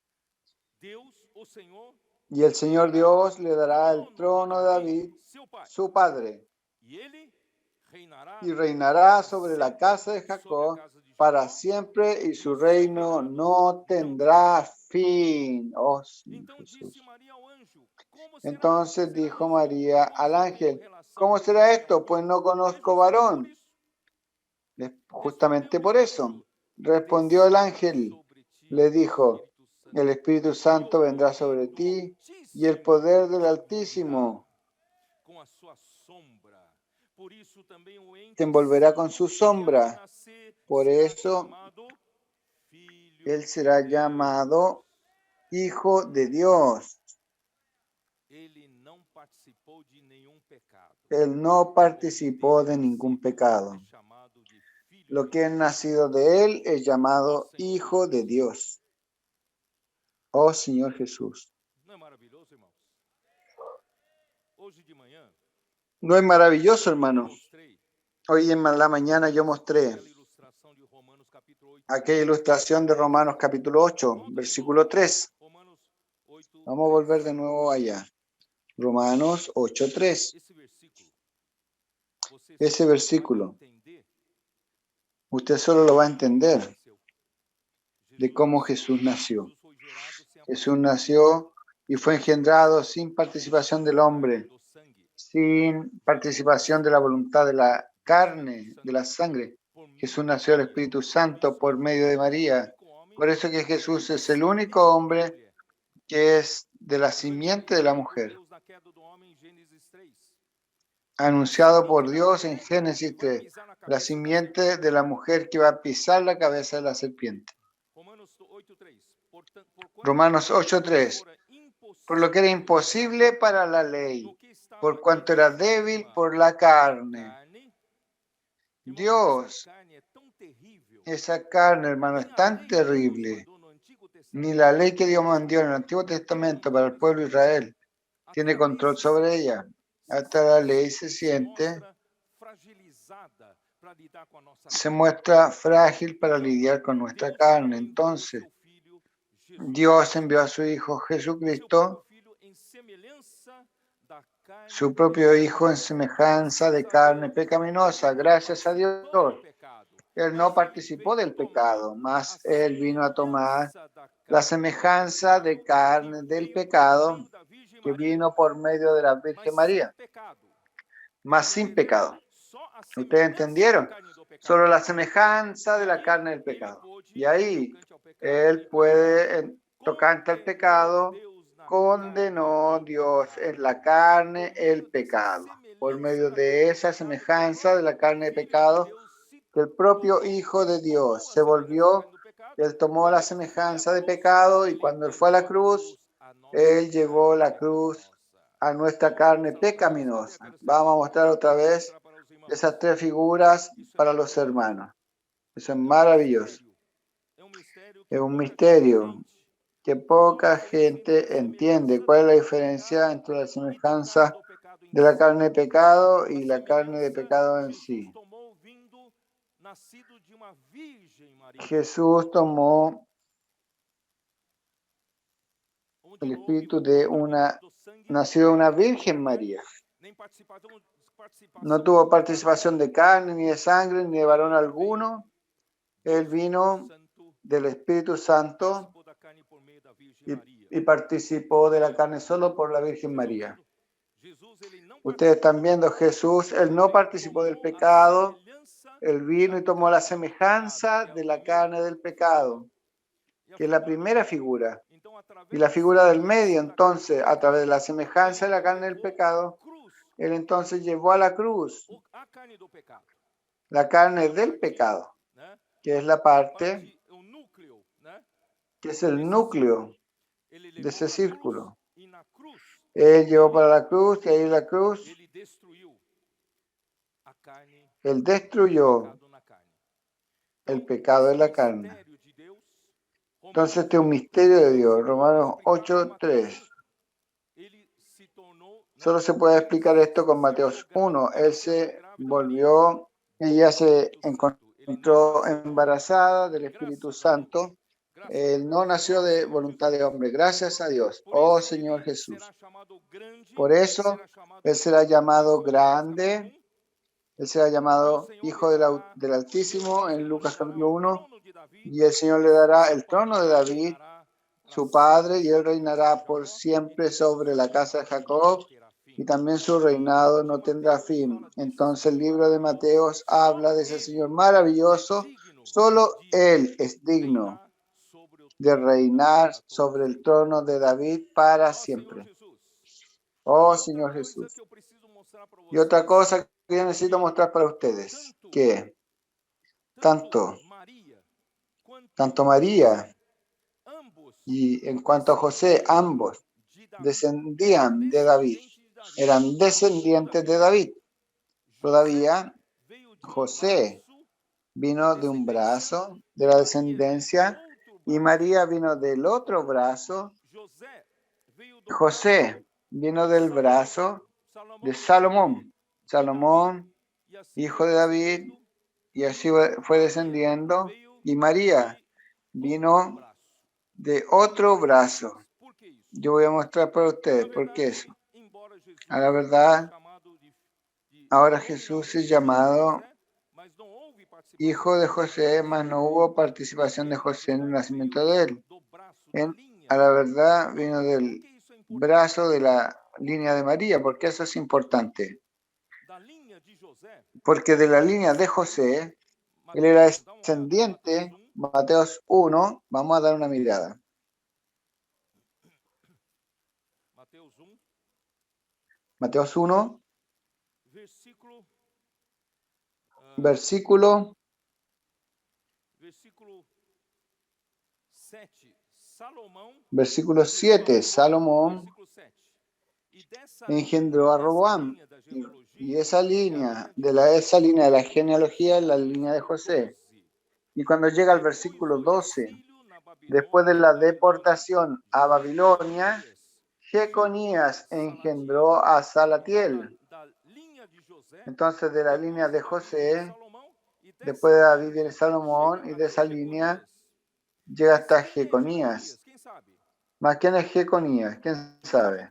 Deus, o Senhor, Y el lhe Señor dará Dios le o dará el trono de trono de Davi, David, seu pai, su padre, e ele reinará y reinará para sobre la sempre casa de sobre a Jacob casa de para Jacó, siempre, y e su o seu reino reinado no não terá tendrá fim. fin. Oh, Señor Então disse Jesús. Maria ao anjo: Como Entonces será dijo isso? María Pois al não tenho ángel: relação ¿Cómo com será mulher. esto? Pues no E conozco justamente por varón. isso Justamente respondeu-lhe por o eso anjo: respondió el Descerá ángel, sobre ti le o dijo: Espírito Santo, el Espíritu e o Santo vendrá poder sobre do ti, y el Altíssimo poder del te envolverá Altísimo com a sua sombra. Por isso também o te ente envolverá con santo su que há de sombra. nascer Por será eso chamado Filho él de será Deus. llamado Hijo de Dios. Ele não participou de nenhum pecado. Él no O que participó dele é de ningún nascido pecado. é chamado de Filho Lo de que es Deus. nacido de él es Ó llamado Senhor Hijo de Jesus. Dios. Oh Señor Jesús. Não é maravilhoso, irmãos? Hoje de manhã ¿No es maravilloso, eu hermano? mostrei Hoy en la mañana yo mostré aquela ilustração de Romanos capítulo 8. aquella ilustración de Romanos capítulo 8, Volta de versículo novo. 3. Romanos 8, Vamos a 3. volver de nuevo allá. Romanos 8:3. Esse versículo, você Ese só vai versículo, entender usted solo lo va a o que entender aconteceu. de cómo Jesús nació. Jesús nació y fue engendrado sin participación del hombre, sin participación de la voluntad de la carne, de la sangre. Jesús nació del Espíritu Santo por medio de María. Por eso que Jesús es el único hombre que es de la simiente de la mujer, anunciado por Dios en Génesis 3, la simiente de la mujer que va a pisar la cabeza de la serpiente. Romanos 8:3, por lo que era imposible para la ley, por cuanto era débil por la carne. Dios, esa carne, hermano, es tan terrible. Ni la ley que Dios mandó en el Antiguo Testamento para el pueblo de Israel tiene control sobre ella. Hasta la ley se muestra frágil para lidiar con nuestra carne. Entonces, Dios envió a su Hijo Jesucristo, su propio Hijo en semejanza de carne pecaminosa. Gracias a Dios. Él no participó del pecado, mas Él vino a tomar la semejanza de carne del pecado que vino por medio de la Virgen María, mas sin pecado. ¿Ustedes entendieron? Solo la semejanza de la carne del pecado. Y ahí Él puede, tocante al pecado, condenó Dios en la carne el pecado. Por medio de esa semejanza de la carne de pecado, que el propio Hijo de Dios se volvió, Él tomó la semejanza de pecado y cuando Él fue a la cruz, Él llevó la cruz a nuestra carne pecaminosa. Vamos a mostrar otra vez esas tres figuras para los hermanos. Eso es maravilloso. Es un misterio que poca gente entiende. ¿Cuál es la diferencia entre la semejanza de la carne de pecado y la carne de pecado en sí? Jesús tomó el espíritu de nació de una Virgen María. No tuvo participación de carne, ni de sangre, ni de varón alguno. Él vino del Espíritu Santo y participó de la carne solo por la Virgen María. Ustedes están viendo Jesús, Él no participó del pecado, Él vino y tomó la semejanza de la carne del pecado, que es la primera figura. Y la figura del medio, entonces, a través de la semejanza de la carne del pecado, Él entonces llevó a la cruz la carne del pecado, que es la parte, que es el núcleo de ese círculo. Él llevó para la cruz, y ahí en la cruz, Él destruyó el pecado de la carne. Entonces este es un misterio de Dios. Romanos 8:3. Solo se puede explicar esto con Mateo 1. Él se volvió, ella se encontró embarazada del Espíritu Santo. Él no nació de voluntad de hombre. Gracias a Dios. Oh Señor Jesús. Por eso Él será llamado grande. Él será llamado Hijo del Altísimo en Lucas capítulo 1. Y el Señor le dará el trono de David, su padre, y Él reinará por siempre sobre la casa de Jacob. Y también su reinado no tendrá fin. Entonces el libro de Mateos habla de ese Señor maravilloso. Solo Él es digno de reinar sobre el trono de David para siempre. Oh Señor Jesús. Y otra cosa que yo necesito mostrar para ustedes, que tanto María y en cuanto a José, ambos descendían de David, eran descendientes de David. Todavía José vino de un brazo de la descendencia y María vino del otro brazo. José vino del brazo de Salomón. Salomón, hijo de David, y así fue descendiendo. Y María vino de otro brazo. Yo voy a mostrar para ustedes por qué eso. A la verdad, ahora Jesús es llamado hijo de José, mas no hubo participación de José en el nacimiento de él. A la verdad vino del brazo de la línea de María. ¿Por qué eso es importante? Porque de la línea de José, él era descendiente. Mateos 1, vamos a dar una mirada. Mateos 1, versículo 7. Salomón engendró a Roboam. Y esa línea de la genealogía es la línea de José. Y cuando llega al versículo 12, después de la deportación a Babilonia, Jeconías engendró a Salatiel. Entonces, de la línea de José, después de David viene Salomón, y de esa línea llega hasta Jeconías. ¿Más quién es Jeconías? ¿Quién sabe?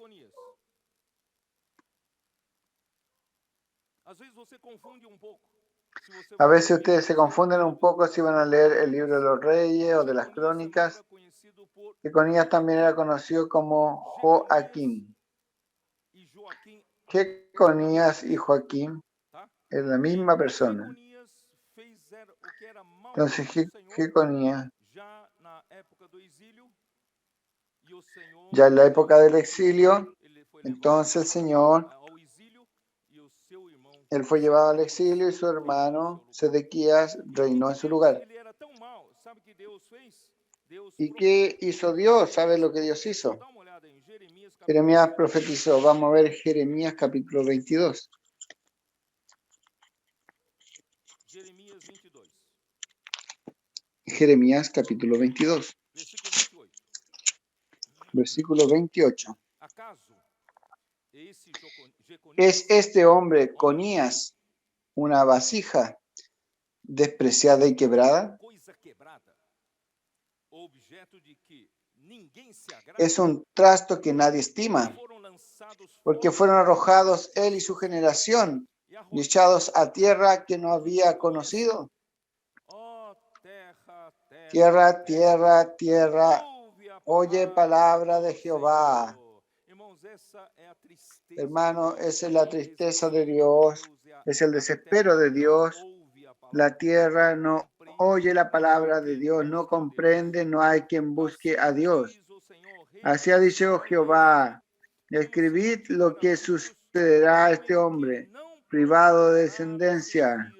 A veces ustedes se confunden un poco si van a leer el libro de los Reyes o de las Crónicas. Jeconías también era conocido como Joaquín. Jeconías y Joaquín es la misma persona. Entonces Jeconías, ya en la época del exilio, entonces el Señor, él fue llevado al exilio y su hermano Sedequías reinó en su lugar. ¿Y qué hizo Dios? ¿Sabe lo que Dios hizo? Jeremías profetizó. Vamos a ver Jeremías capítulo 22. Jeremías capítulo 22. Versículo 28. ¿Es este hombre Conías una vasija despreciada y quebrada? Es un trasto que nadie estima, porque fueron arrojados él y su generación, y echados a tierra que no había conocido. Tierra, tierra, tierra, oye palabra de Jehová. Hermano, esa es la tristeza de Dios, es el desespero de Dios. La tierra no oye la palabra de Dios, no comprende, no hay quien busque a Dios. Así ha dicho Jehová: escribid lo que sucederá a este hombre, privado de descendencia,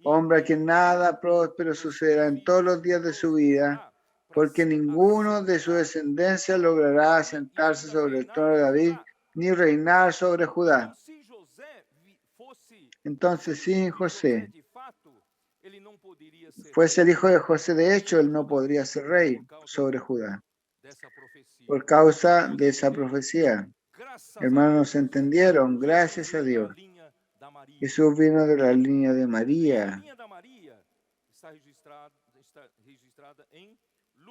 hombre a quien nada próspero sucederá en todos los días de su vida, porque ninguno de su descendencia logrará sentarse sobre el trono de David, ni reinar sobre Judá. Entonces, si José fuese el hijo de José, de hecho, él no podría ser rey sobre Judá, por causa de esa profecía. Hermanos, ¿entendieron? Gracias a Dios. Jesús vino de la línea de María.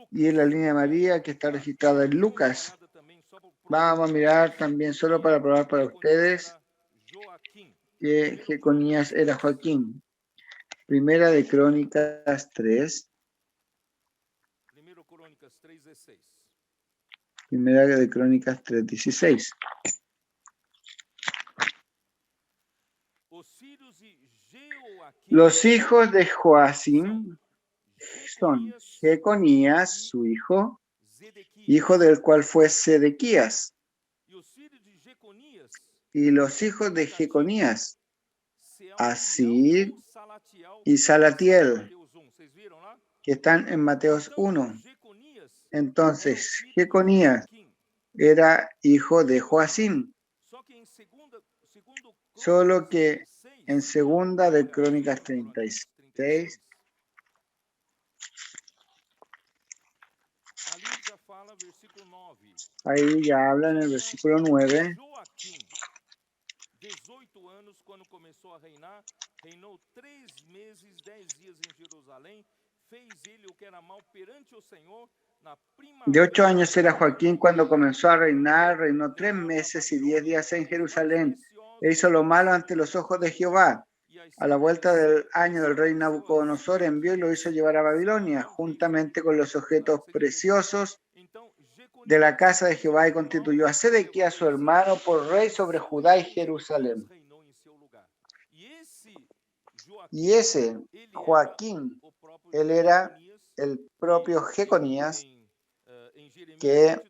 Y es la línea de María que está registrada en Lucas. Vamos a mirar también, solo para probar para ustedes, que Jeconías era Joaquín. Primera de Crónicas 3. Primera de Crónicas 3:16. Los hijos de Joacim son Jeconías, su hijo del cual fue Sedequías. Y los hijos de Jeconías, Asir y Salatiel, que están en Mateos 1. Entonces, Jeconías era hijo de Joacim, solo que en segunda de Crónicas 36, ahí ya habla en el versículo 9. 18 anos, quando começou a reinar, reinou 3 meses, 10 dias em Jerusalém, fez ele o que era mal perante o Senhor. De 8 años era Joaquín cuando comenzó a reinar, reinó 3 meses y 10 días en Jerusalén, e hizo lo malo ante los ojos de Jehová, A la vuelta del año del rey Nabucodonosor envió y lo hizo llevar a Babilonia, juntamente con los objetos preciosos de la casa de Jehová, y constituyó a Sedequías su hermano por rey sobre Judá y Jerusalén. Y ese Joaquín, él era el propio Jeconías, que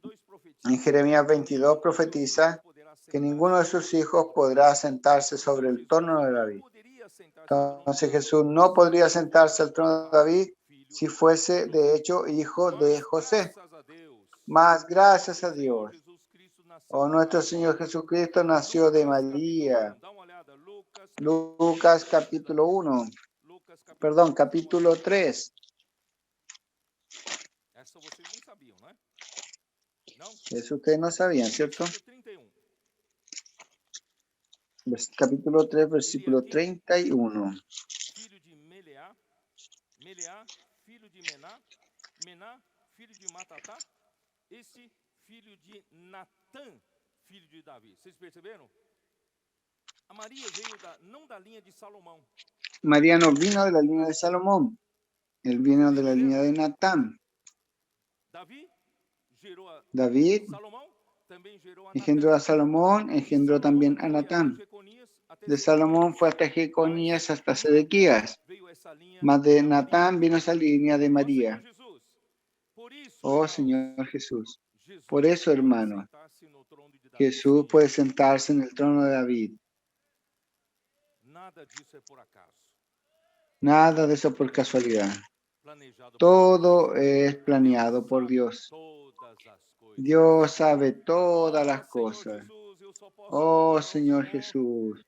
en Jeremías 22 profetiza que ninguno de sus hijos podrá sentarse sobre el trono de David. Entonces Jesús no podría sentarse al trono de David si fuese de hecho hijo de José. Mas gracias a Dios, nuestro Señor Jesucristo nació de María. Lucas capítulo 1, capítulo 3. Eso ustedes no sabían, ¿cierto? Capítulo 3, versículo 31. Filho de Meleá, Meleá, filho de Mená, Mená, filho de Matatá, esse filho de Natã, filho de Davi. Vocês perceberam? A Maria veio não da linha de Salomão. María no vino de la línea de Salomón, él vino de la línea de Natán. David engendró a Salomón, engendró también a Natán. De Salomón fue hasta Jeconías, hasta Sedequías. Mas de Natán vino esa línea de María. Oh Señor Jesús. Por eso, hermano, Jesús puede sentarse en el trono de David. Nada de eso por casualidad. Todo es planeado por Dios. Dios sabe todas las cosas. Oh Señor Jesús.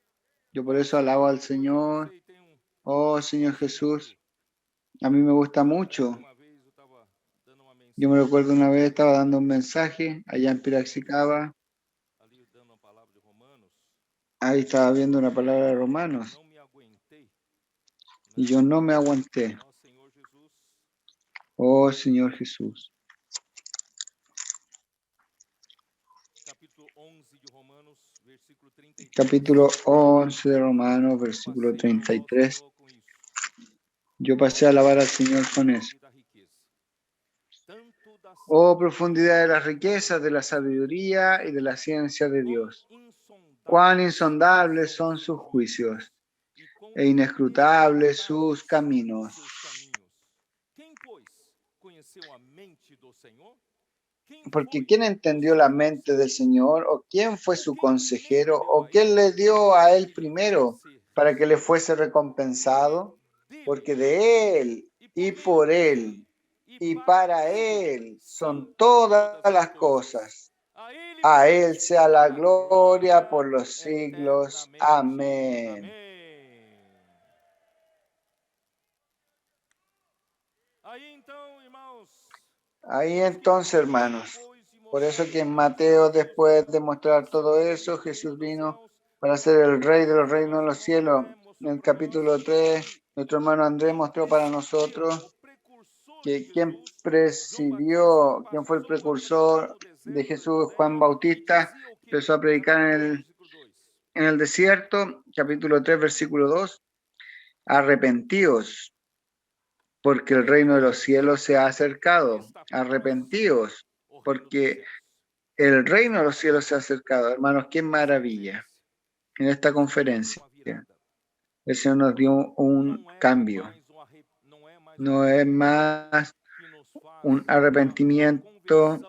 Yo por eso alabo al Señor. Oh Señor Jesús. A mí me gusta mucho. Yo me recuerdo una vez estaba dando un mensaje allá en Piracicaba. Ahí estaba viendo una palabra de Romanos. Y yo no me aguanté. Oh Señor Jesús. Capítulo 11 de Romanos, versículo 33. Yo pasé a alabar al Señor con eso. Oh profundidad de las riquezas, de la sabiduría y de la ciencia de Dios. Cuán insondables son sus juicios e inescrutables sus caminos. Porque ¿quién entendió la mente del Señor? ¿O quién fue su consejero? ¿O quién le dio a él primero para que le fuese recompensado? Porque de él y por él y para él son todas las cosas. A él sea la gloria por los siglos. Amén. Ahí entonces, hermanos, por eso que en Mateo, después de mostrar todo eso, Jesús vino para ser el Rey de los reinos de los cielos. En el capítulo 3, nuestro hermano Andrés mostró para nosotros que quien presidió, quien fue el precursor de Jesús, Juan Bautista, empezó a predicar en el desierto, capítulo 3, versículo 2, arrepentíos, porque el reino de los cielos se ha acercado. Arrepentíos, porque el reino de los cielos se ha acercado. Hermanos, qué maravilla. En esta conferencia, el Señor nos dio un cambio. No es más un arrepentimiento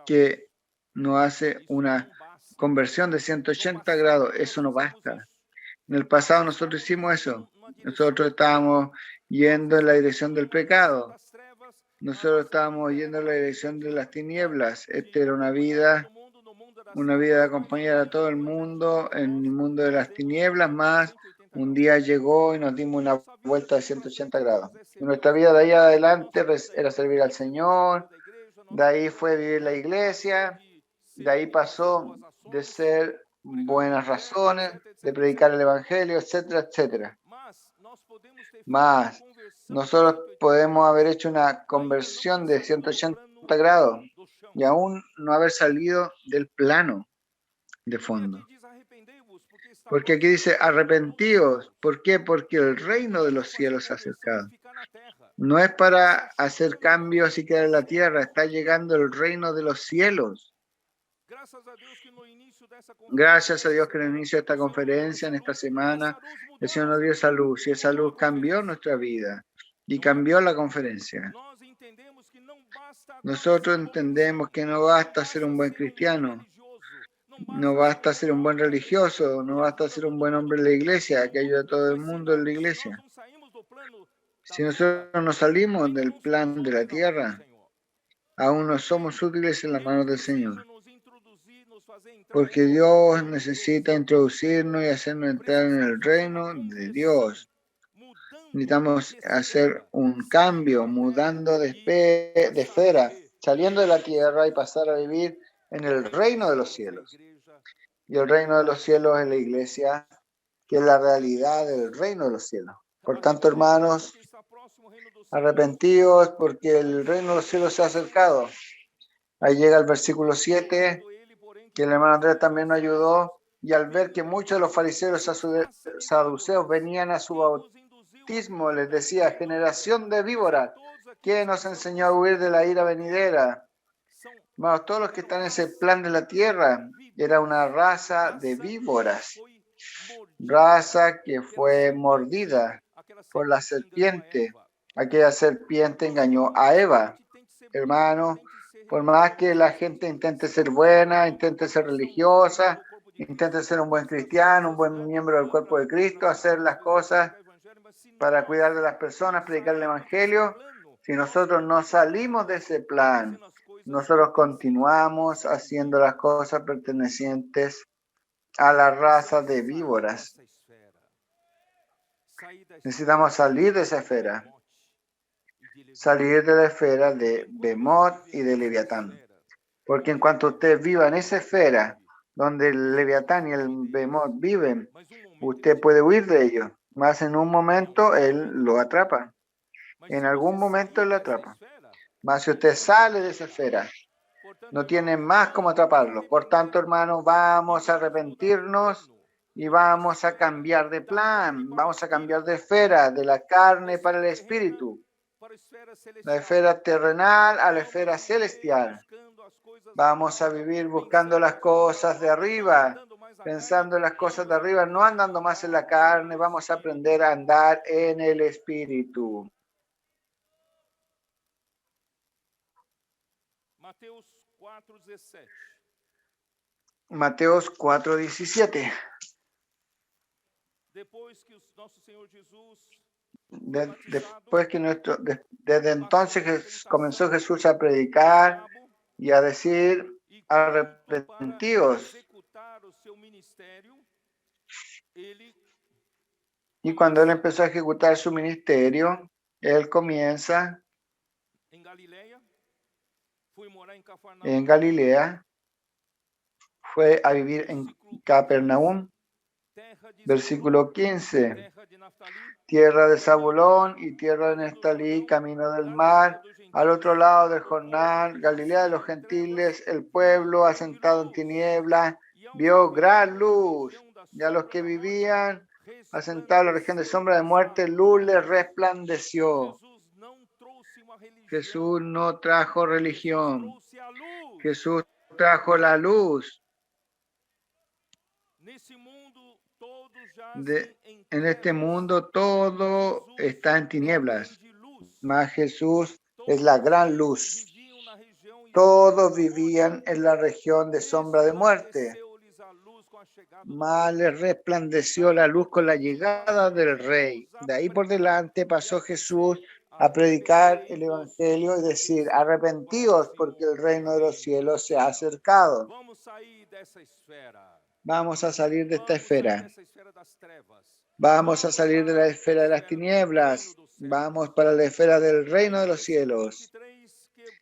que nos hace una conversión de 180 grados. Eso no basta. En el pasado nosotros hicimos eso. Nosotros estábamos yendo en la dirección del pecado. Nosotros estábamos yendo en la dirección de las tinieblas. Esta era una vida de acompañar a todo el mundo en el mundo de las tinieblas, más un día llegó y nos dimos una vuelta de 180 grados. Y nuestra vida de ahí adelante era servir al Señor, de ahí fue vivir la iglesia, de ahí pasó de ser buenas razones, de predicar el Evangelio, etcétera, etcétera. Más, nosotros podemos haber hecho una conversión de 180 grados y aún no haber salido del plano. de Porque fondo. aqui diz arrependei-vos, porque está Porque aquí próximo dice o reino do arrepentíos. mundo. ¿Por qué? Porque el reino de Não é para los fazer cielos se ha conversão e acercado. ficar na terra. No es para Está hacer chegando o cambios y reino quedar en dos la tierra, céus. está llegando el reino de los cielos. Graças a Deus que no início dessa conferência, Gracias a nessa Dios que en el semana, inicio de esta o Senhor nos deu conferencia, essa en esta luz e semana, essa luz el mudou a Señor nos nossa dio esa vida luz e y esa mudou a luz cambió conferência. nuestra vida y Não é? cambió la conferencia. Nós entendemos que não basta agora ser Nosotros um bom entendemos cristão, que no não basta ser basta un buen ser um bom cristiano, religioso, não no basta ser um basta bom ser un buen homem religioso, no que basta ajuda ser un todo buen mundo hombre en la porque está iglesia, que ayuda a vivo. todo el Mas mundo en la se nós iglesia. não saímos do plano da Si terra, nosotros no salimos ainda del não somos plan de la úteis na mão do tierra, Senhor. aún no Porque somos útiles en las manos Deus del Señor. deseja nos introduzir, nos fazer entrar Porque no reino Dios glorioso. necesita introducirnos y hacernos entrar en el Precisamos fazer uma reino de conversão, Dios. mudando Necesitamos de hacer esfera, un saindo cambio, da terra mudando e de passar a esfera, viver saliendo de no la reino tierra y celestial. pasar a vivir en E o el reino dos reino de los céus é a cielos. igreja. Y el reino de los cielos es la iglesia, que es la realidad del reino de los cielos. Por tanto, Arrependei-vos, hermanos, porque está próximo o reino dos céus. arrepentíos porque el reino de los cielos se ha acercado. Ahí llega el versículo 7, Quando ele, porém, que que el hermano Andrés conhecia os también nos fariseus, ayudó, y al ver que vindo muchos de los fariseos saduceos semelhantes, venían a su quem vos induziu a bautismo, les decía, arrepender-vos? generación de Pois a víboras, todos ¿quién aqueles que nos estão enseñó a nesse huir de la plano ira da terra venidera? são Hermanos, todos los que están en ese plan de la são tierra, era víboras, una raza de raça que víboras, foi mordida raza que pela fue serpente, mordida aquela por la serpente que enganou a serpiente. Eva. Aquella serpiente engañó a A Eva. gente tem que ser bonzinho, Hermano, tem que ser por más religioso, que tem la que ser gente gente intente ser cristã, buena, intente ser porque são membros religiosa, do corpo de intente Cristo, ser un buen buscando as cristiano, un coisas, buen né? miembro del cuerpo de Cristo, hacer Para las abençoar, cosas pregar o evangelho, mas se para nós cuidar de las não personas, predicar el sairmos desse Evangelio, plano, si nós nosotros no continuamos salimos de esse plan, fazendo as coisas nosotros pertencentes continuamos a esse haciendo las mundo. cosas pertenecientes a la raza Precisamos de sair víboras. dessa esfera. Sair da esfera Necesitamos salir de esa de esfera, Bemote e de Leviatã. salir de la esfera Porque de enquanto você Bemot y viver de nessa Leviatán. esfera, Porque en onde cuanto usted viva en esa esfera vive, donde el você pode Leviatán y el fugir Bemot deles. viven, Mas um momento eles usted te puede pegam. huir de ellos, más en un Em momento algum él momento lo eles te pegam. atrapa. Mas En se algún você momento él sair lo dessa atrapa. esfera, Mas si não usted tem mais como sale de esa pegar. esfera, Portanto, no tiene irmãos, más cómo vamos nos atraparlo. Por tanto, arrepender hermanos, e vamos a vamos mudar de arrepentirnos plano, y mudar de vamos a esfera, cambiar de da carne plan, para o vamos a cambiar de espírito, esfera, de la da carne para esfera el terrena espíritu, para a esfera la celestial. esfera terrenal a la Vamos esfera viver celestial. buscando as coisas lá, Vamos a vivir buscando pensando las aqui e cosas de agora, não arriba, andando mais na carne, pensando en las cosas andando de arriba, no andando más en la no carne, vamos a aprender a espírito. andar en el espíritu. Mateus 4:17. Mateos 4:17. Depois que o nosso Senhor Jesus foi batizado, Después que desde entonces passou a predicação comenzó Jesús a do predicar diabo y a decir, e pronto para arrepentíos. executar o seu ministério, ele Y cuando él começa empezó a ejecutar su ministerio, él comienza em Galileia, foi morar em Cafarnaum, en Galilea, fue a vivir en versículo 15, Capernaum, terra de versículo Zabulon, 15, terra de Naftali, tierra de caminho do Zabulón mar, y tierra de caminho do Neftalí, Jordão, camino del Galileia mar, dos al otro gentios, lado del o povo Jordán, que Galilea de jazia los em trevas gentiles, el viu pueblo grande asentado en luz, tinieblas, e aos que vio viviam gran na luz, região da y a los sombra que da morte, vivían asentados en la región de sombra de muerte, luz les resplandeció. Jesus não trouxe uma Jesús religião, no trajo Jesus religión, trouxe a luz. Jesús trajo la luz. Nesse mundo todos jazem em En este trevas, mundo todo Jesus está en é a tinieblas, grande luz. mas Jesús es la Todos gran eles que luz. viviam na região de sombra Todos da morte, vivían en la región de sombra de muerte, resplandeceu-lhes a luz com a chegada do mas Rei. les resplandeció Daí la por luz con la diante llegada passou del Rey. Jesus a De ahí por pregar delante e a pasó Jesús dizer: a predicar el arrependei-vos, Evangelio y porque decir, está arrepentíos porque próximo el o reino de los reino cielos dos se ha céus. acercado. Vamos sair dessa esfera. Vamos a salir de esta Vamos sair esfera. dessa esfera das trevas. Vamos a salir de la Para esfera a de las esfera do reino tinieblas. dos céus. Vamos para la esfera del reino Aí de no los versículo cielos. 23 que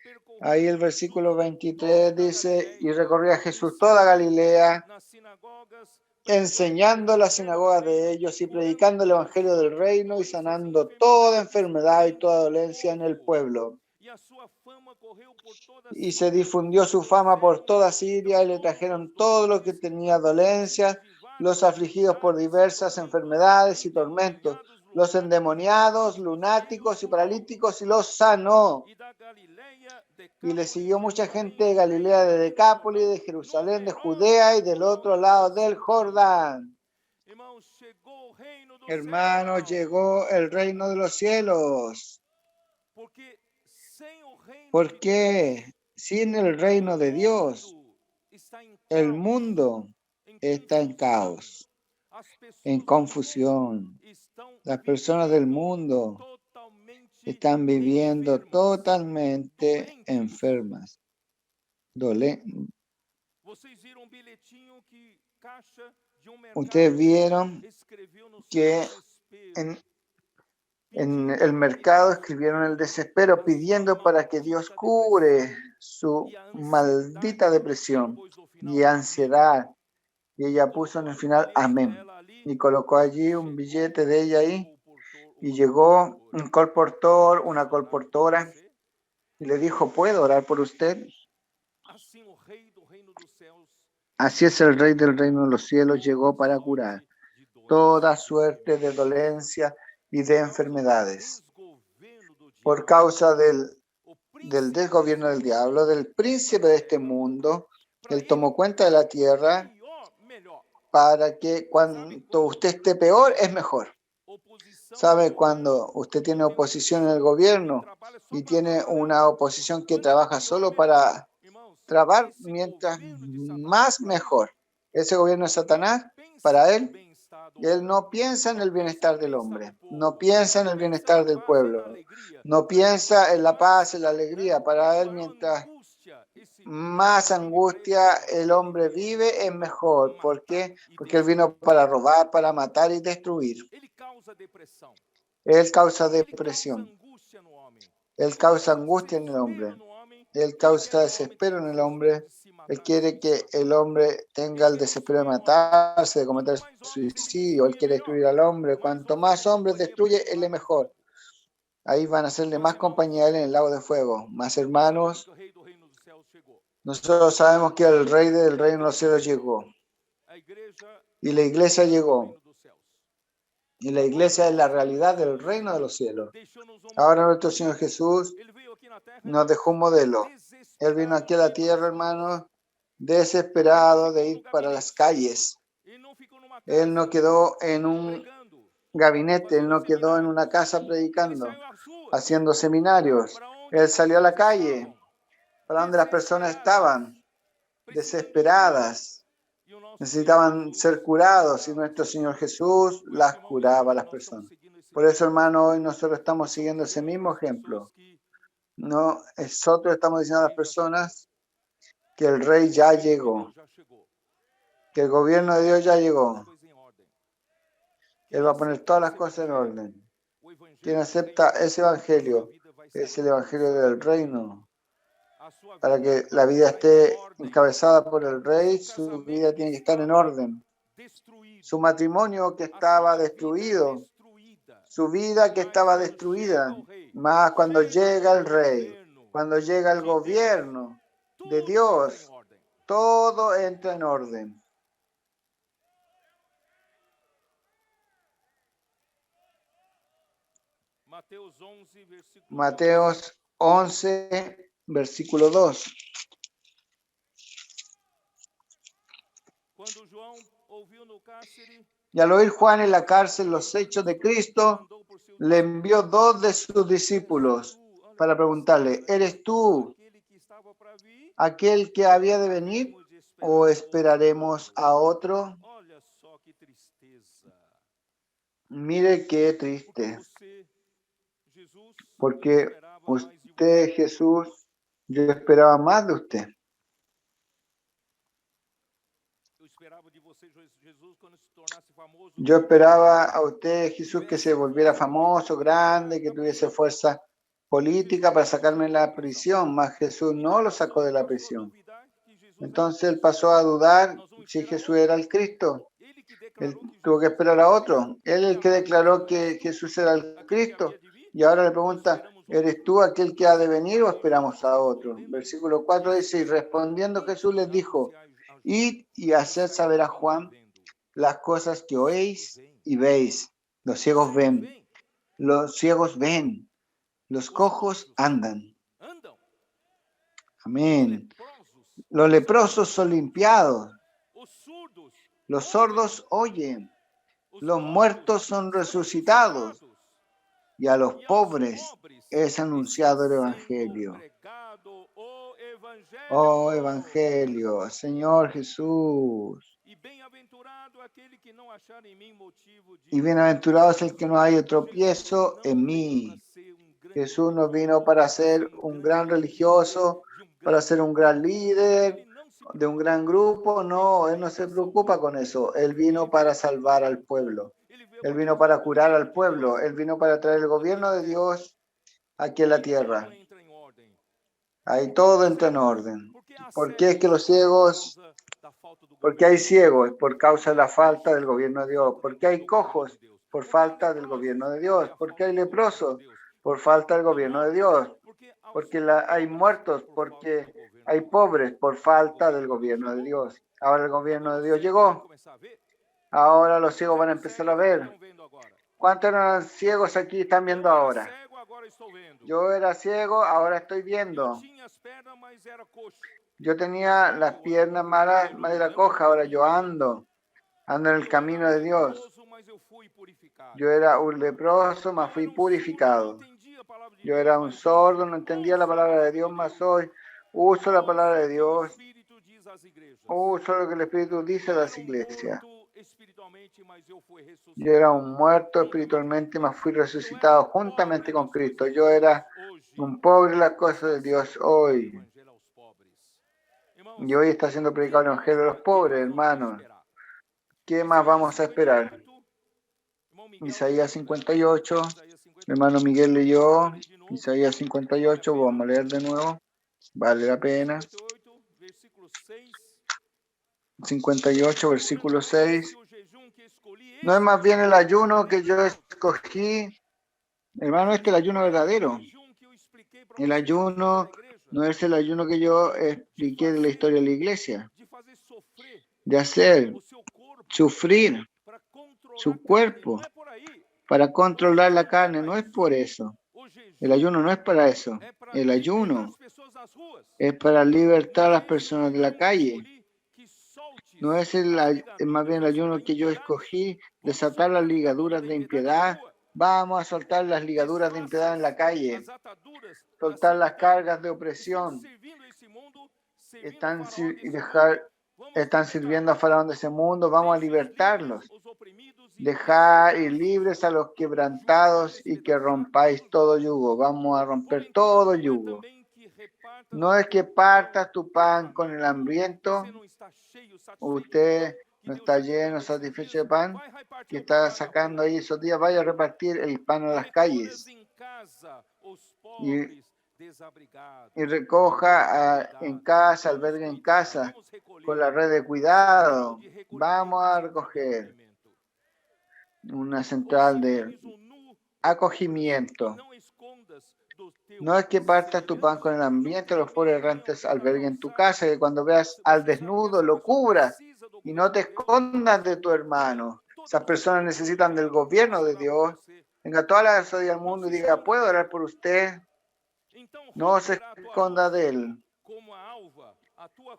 Ahí el percorria versículo Jesus 23 toda a dice, y Galileia, recorría Jesús toda ensinando Galilea, nas sinagogas, pregando o enseñando las evangelho do sinagogas de reino, ellos y curando predicando el todas evangelio del as reino y doenças e sanando toda enfermidades enfermedad y entre toda o dolencia en el povo. pueblo. Y se difundió su fama por toda Siria y le trajeron todo lo que tenía dolencias, los afligidos por diversas enfermedades y tormentos, los endemoniados, lunáticos y paralíticos, y los sanó. Y le siguió mucha gente de Galilea, de Decápolis, de Jerusalén, de Judea y del otro lado del Jordán. Hermanos, llegó el reino de los cielos. Porque sin el reino de Dios, el mundo está en caos, en confusión. Las personas del mundo están viviendo totalmente enfermas. Ustedes vieron que en el mercado escribieron el desespero pidiendo para que Dios cure su maldita depresión y ansiedad. Y ella puso en el final amén. Y colocó allí un billete de ella ahí. Y llegó un colportor, una colportora, y le dijo, ¿puedo orar por usted? Así es, el Rey del Reino de los Cielos llegó para curar toda suerte de dolencia y de enfermedades. Por causa del desgobierno del diablo, del príncipe de este mundo, él tomó cuenta de la tierra para que cuando usted esté peor, es mejor. ¿Sabe? Cuando usted tiene oposición en el gobierno y tiene una oposición que trabaja solo para trabar, mientras más mejor. Ese gobierno es Satanás, para él no piensa en el bienestar del hombre, no piensa en el bienestar del pueblo, no piensa en la paz, en la alegría. Para él, mientras más angustia el hombre vive, es mejor. ¿Por qué? Porque él vino para robar, para matar y destruir. Él causa depresión. Él causa angustia en el hombre. Él causa desespero en el hombre. Él quiere que el hombre tenga el desespero de matarse, de cometer suicidio. Él quiere destruir al hombre. Cuanto más hombres destruye, él es mejor. Ahí van a hacerle más compañía a él en el lago de fuego. Más hermanos, nosotros sabemos que el Rey del Reino de los Cielos llegó. Y la iglesia llegó. Y la iglesia es la realidad del reino de los cielos. Ahora nuestro Señor Jesús nos dejó un modelo. Él vino aquí a la tierra, hermanos, desesperado de ir para las calles. Él no quedó en un gabinete, él no quedó en una casa predicando, haciendo seminarios. Él salió a la calle, para donde las personas estaban, desesperadas. Necesitaban ser curados y nuestro Señor Jesús las curaba a las personas. Por eso, hermano, hoy nosotros estamos siguiendo ese mismo ejemplo. Nosotros estamos diciendo a las personas que el Rey ya llegó, que el gobierno de Dios ya llegó. Él va a poner todas las cosas en orden. Quien acepta ese evangelio es el evangelio del reino. Para que la vida esté encabezada por el Rey, su vida tiene que estar en orden. Su matrimonio que estaba destruido, su vida que estaba destruida, más cuando llega el Rey, cuando llega el gobierno de Dios, todo entra en orden. Mateos 11, versículo 2. Y al oír Juan en la cárcel los hechos de Cristo, le envió 2 de sus discípulos para preguntarle, ¿eres tú aquel que había de venir o esperaremos a otro? Mire qué triste. Porque usted, Jesús, yo esperaba más de usted. Yo esperaba a usted, Jesús, que se volviera famoso, grande, que tuviese fuerza política para sacarme de la prisión, mas Jesús no lo sacó de la prisión. Entonces él pasó a dudar si Jesús era el Cristo. Él tuvo que esperar a otro. Él es el que declaró que Jesús era el Cristo. Y ahora le pregunta, ¿Eres tú aquel que ha de venir o esperamos a otro? Versículo 4 dice, y respondiendo Jesús les dijo, id y haced saber a Juan las cosas que oéis y veis. Los ciegos ven, los ciegos ven, los cojos andan. Amén. Los leprosos son limpiados, los sordos oyen, los muertos son resucitados y a los pobres es anunciado el Evangelio. Oh Evangelio, Señor Jesús. Y bienaventurado es el que no haya tropiezo en mí. Jesús no vino para ser un gran religioso, para ser un gran líder de un gran grupo. No, Él no se preocupa con eso. Él vino para salvar al pueblo. Él vino para curar al pueblo. Él vino para traer el gobierno de Dios aquí en la tierra. Ahí todo entra en orden. ¿Por qué es que los ciegos? Porque hay ciegos por causa de la falta del gobierno de Dios. Porque hay cojos por falta del gobierno de Dios. Porque hay leprosos por falta del gobierno de Dios. Porque hay muertos, porque hay pobres por falta del gobierno de Dios. Ahora el gobierno de Dios llegó. Ahora los ciegos van a empezar a ver. ¿Cuántos eran ciegos aquí están viendo ahora? Yo era ciego, ahora estoy viendo. Yo tenía las piernas malas, madera coja, ahora yo ando en el camino de Dios. Yo era un leproso, mas fui purificado. Yo era un sordo, no entendía la palabra de Dios, mas hoy uso la palabra de Dios. Uso lo que el Espíritu dice a las iglesias. Yo era un muerto espiritualmente, mas fui resucitado juntamente con Cristo. Yo era un pobre en las cosas de Dios hoy. Y hoy está siendo predicado el Evangelio de los pobres, hermanos. ¿Qué más vamos a esperar? Isaías 58. Hermano Miguel leyó Isaías 58. Vamos a leer de nuevo. Vale la pena. 58, versículo 6. No es más bien el ayuno que yo escogí. Hermano, este es el ayuno verdadero. El ayuno no es el ayuno que yo expliqué de la historia de la iglesia. De hacer sufrir su cuerpo para controlar la carne. No es por eso. El ayuno no es para eso. El ayuno es para libertar a las personas de la calle. No es más bien el ayuno que yo escogí, desatar las ligaduras de impiedad. Vamos a soltar las ligaduras de impiedad en la calle, soltar las cargas de opresión. Están sirviendo a Faraón de ese mundo, vamos a libertarlos. Dejar ir libres a los quebrantados y que rompáis todo yugo. Vamos a romper todo yugo. No es que partas tu pan con el hambriento. Usted no está lleno, satisfecho de pan, que está sacando ahí esos días, vaya a repartir el pan a las calles y recoja en casa, albergue en casa, con la red de cuidado. Vamos a recoger una central de acogimiento. No es que partas tu pan con el ambiente, los pobres errantes alberguen en tu casa, que cuando veas al desnudo lo cubras y no te escondas de tu hermano. Esas personas necesitan del gobierno de Dios. Venga toda la sabiduría del mundo y diga, ¿puedo orar por usted? No se esconda de él.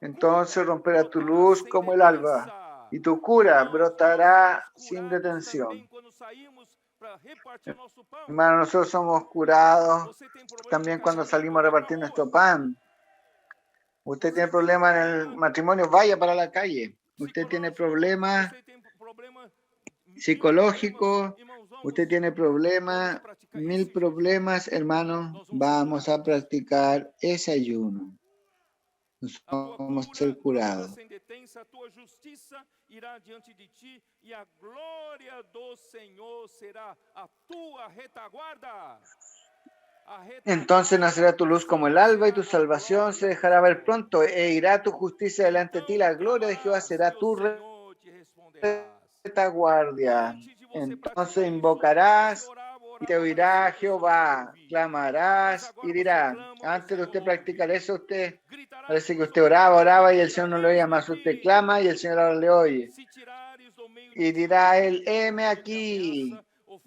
Entonces romperá tu luz como el alba y tu cura brotará sin detención. Hermano, nosotros somos curados también cuando salimos a repartir nuestro pan. Usted tiene problemas en el matrimonio, vaya para la calle. Usted tiene problemas psicológicos, usted tiene problemas, 1000 problemas, hermano, vamos a practicar ese ayuno. Nos vamos a ser curados. Entonces nacerá tu luz como el alba y tu salvación se dejará ver pronto e irá tu justicia delante de ti. La gloria de Jehová será tu retaguardia. Entonces invocarás y te oirá Jehová. Clamarás y dirá. Antes de usted practicar eso, usted parece que usted oraba y el Señor no le oía más. Usted clama y el Señor ahora le oye. Y dirá él, heme aquí.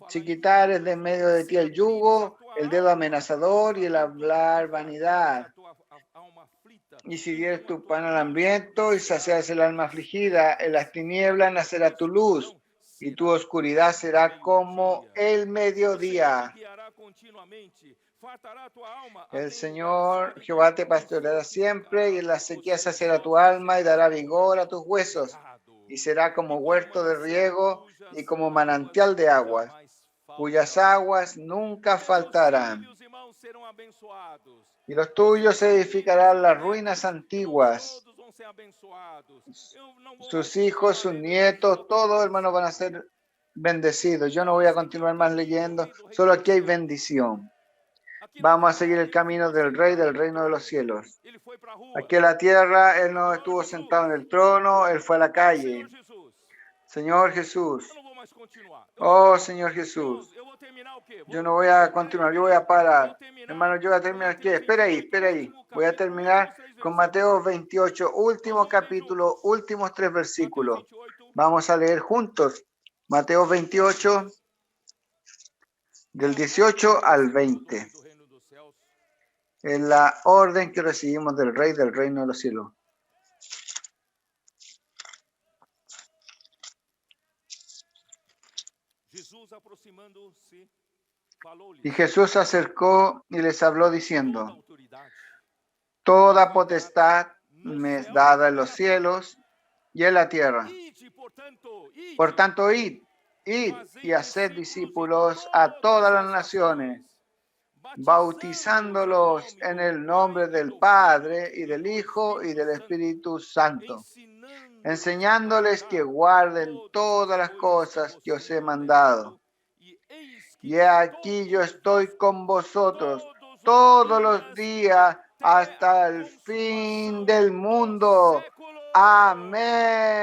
Si quitares de en medio de ti el yugo, el dedo amenazador y el hablar vanidad. Y si dieres tu pan al hambriento y sacias el alma afligida, en las tinieblas nacerá tu luz y tu oscuridad será como el mediodía. El Señor Jehová te pastoreará siempre y en la sequía saciará tu alma y dará vigor a tus huesos. Y será como huerto de riego y como manantial de aguas, cuyas aguas nunca faltarán. Y los tuyos edificarán las ruinas antiguas. Sus hijos, sus nietos, todos hermanos van a ser bendecidos. Yo no voy a continuar más leyendo, solo aquí hay bendición. Vamos a seguir el camino del Rey del reino de los cielos. Aquí en la tierra, Él no estuvo sentado en el trono, Él fue a la calle. Señor Jesús. Oh, Señor Jesús. Yo no voy a continuar, yo voy a parar. Hermano, yo voy a terminar. ¿Qué? Espera ahí. Voy a terminar con Mateo 28, último capítulo, últimos 3 versículos. Vamos a leer juntos. Mateo 28, del 18 al 20. En la orden que recibimos del Rey del reino de los cielos. Y Jesús se acercó y les habló diciendo: toda potestad me es dada en los cielos y en la tierra. Por tanto, id y haced discípulos a todas las naciones, bautizándolos en el nombre del Padre y del Hijo y del Espíritu Santo, enseñándoles que guarden todas las cosas que os he mandado. Y aquí yo estoy con vosotros todos los días hasta el fin del mundo. Amén.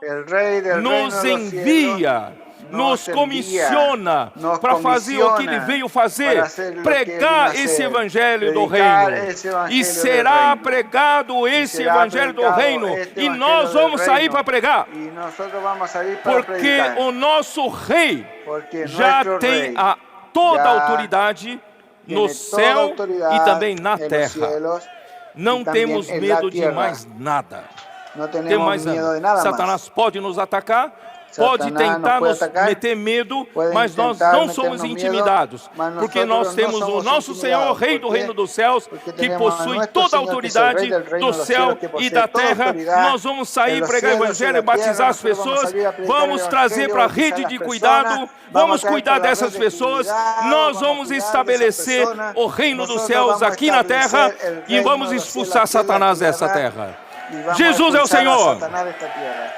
El Rei del reino Nos de los envia, cielos nos comissiona para fazer o que Ele veio fazer, pregar esse Evangelho do Reino. E será pregado esse Evangelho do Reino. E nós vamos sair para pregar. Porque o nosso Rei já tem toda a autoridade no céu e também na terra. Não temos medo de mais nada. No tenemos miedo de nada Satanás pode nos atacar, pode tentar nos meter medo, mas nós não somos intimidados, porque nós temos o nosso Senhor, Rei do reino dos céus, que possui toda a autoridade do céu e da terra. Nós vamos sair, pregar o Evangelho, batizar as pessoas, vamos trazer para a rede de cuidado, vamos cuidar dessas pessoas, nós vamos estabelecer o reino dos céus aqui na terra e vamos expulsar Satanás dessa terra. Jesus é o Senhor.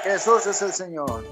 Jesús es el Señor.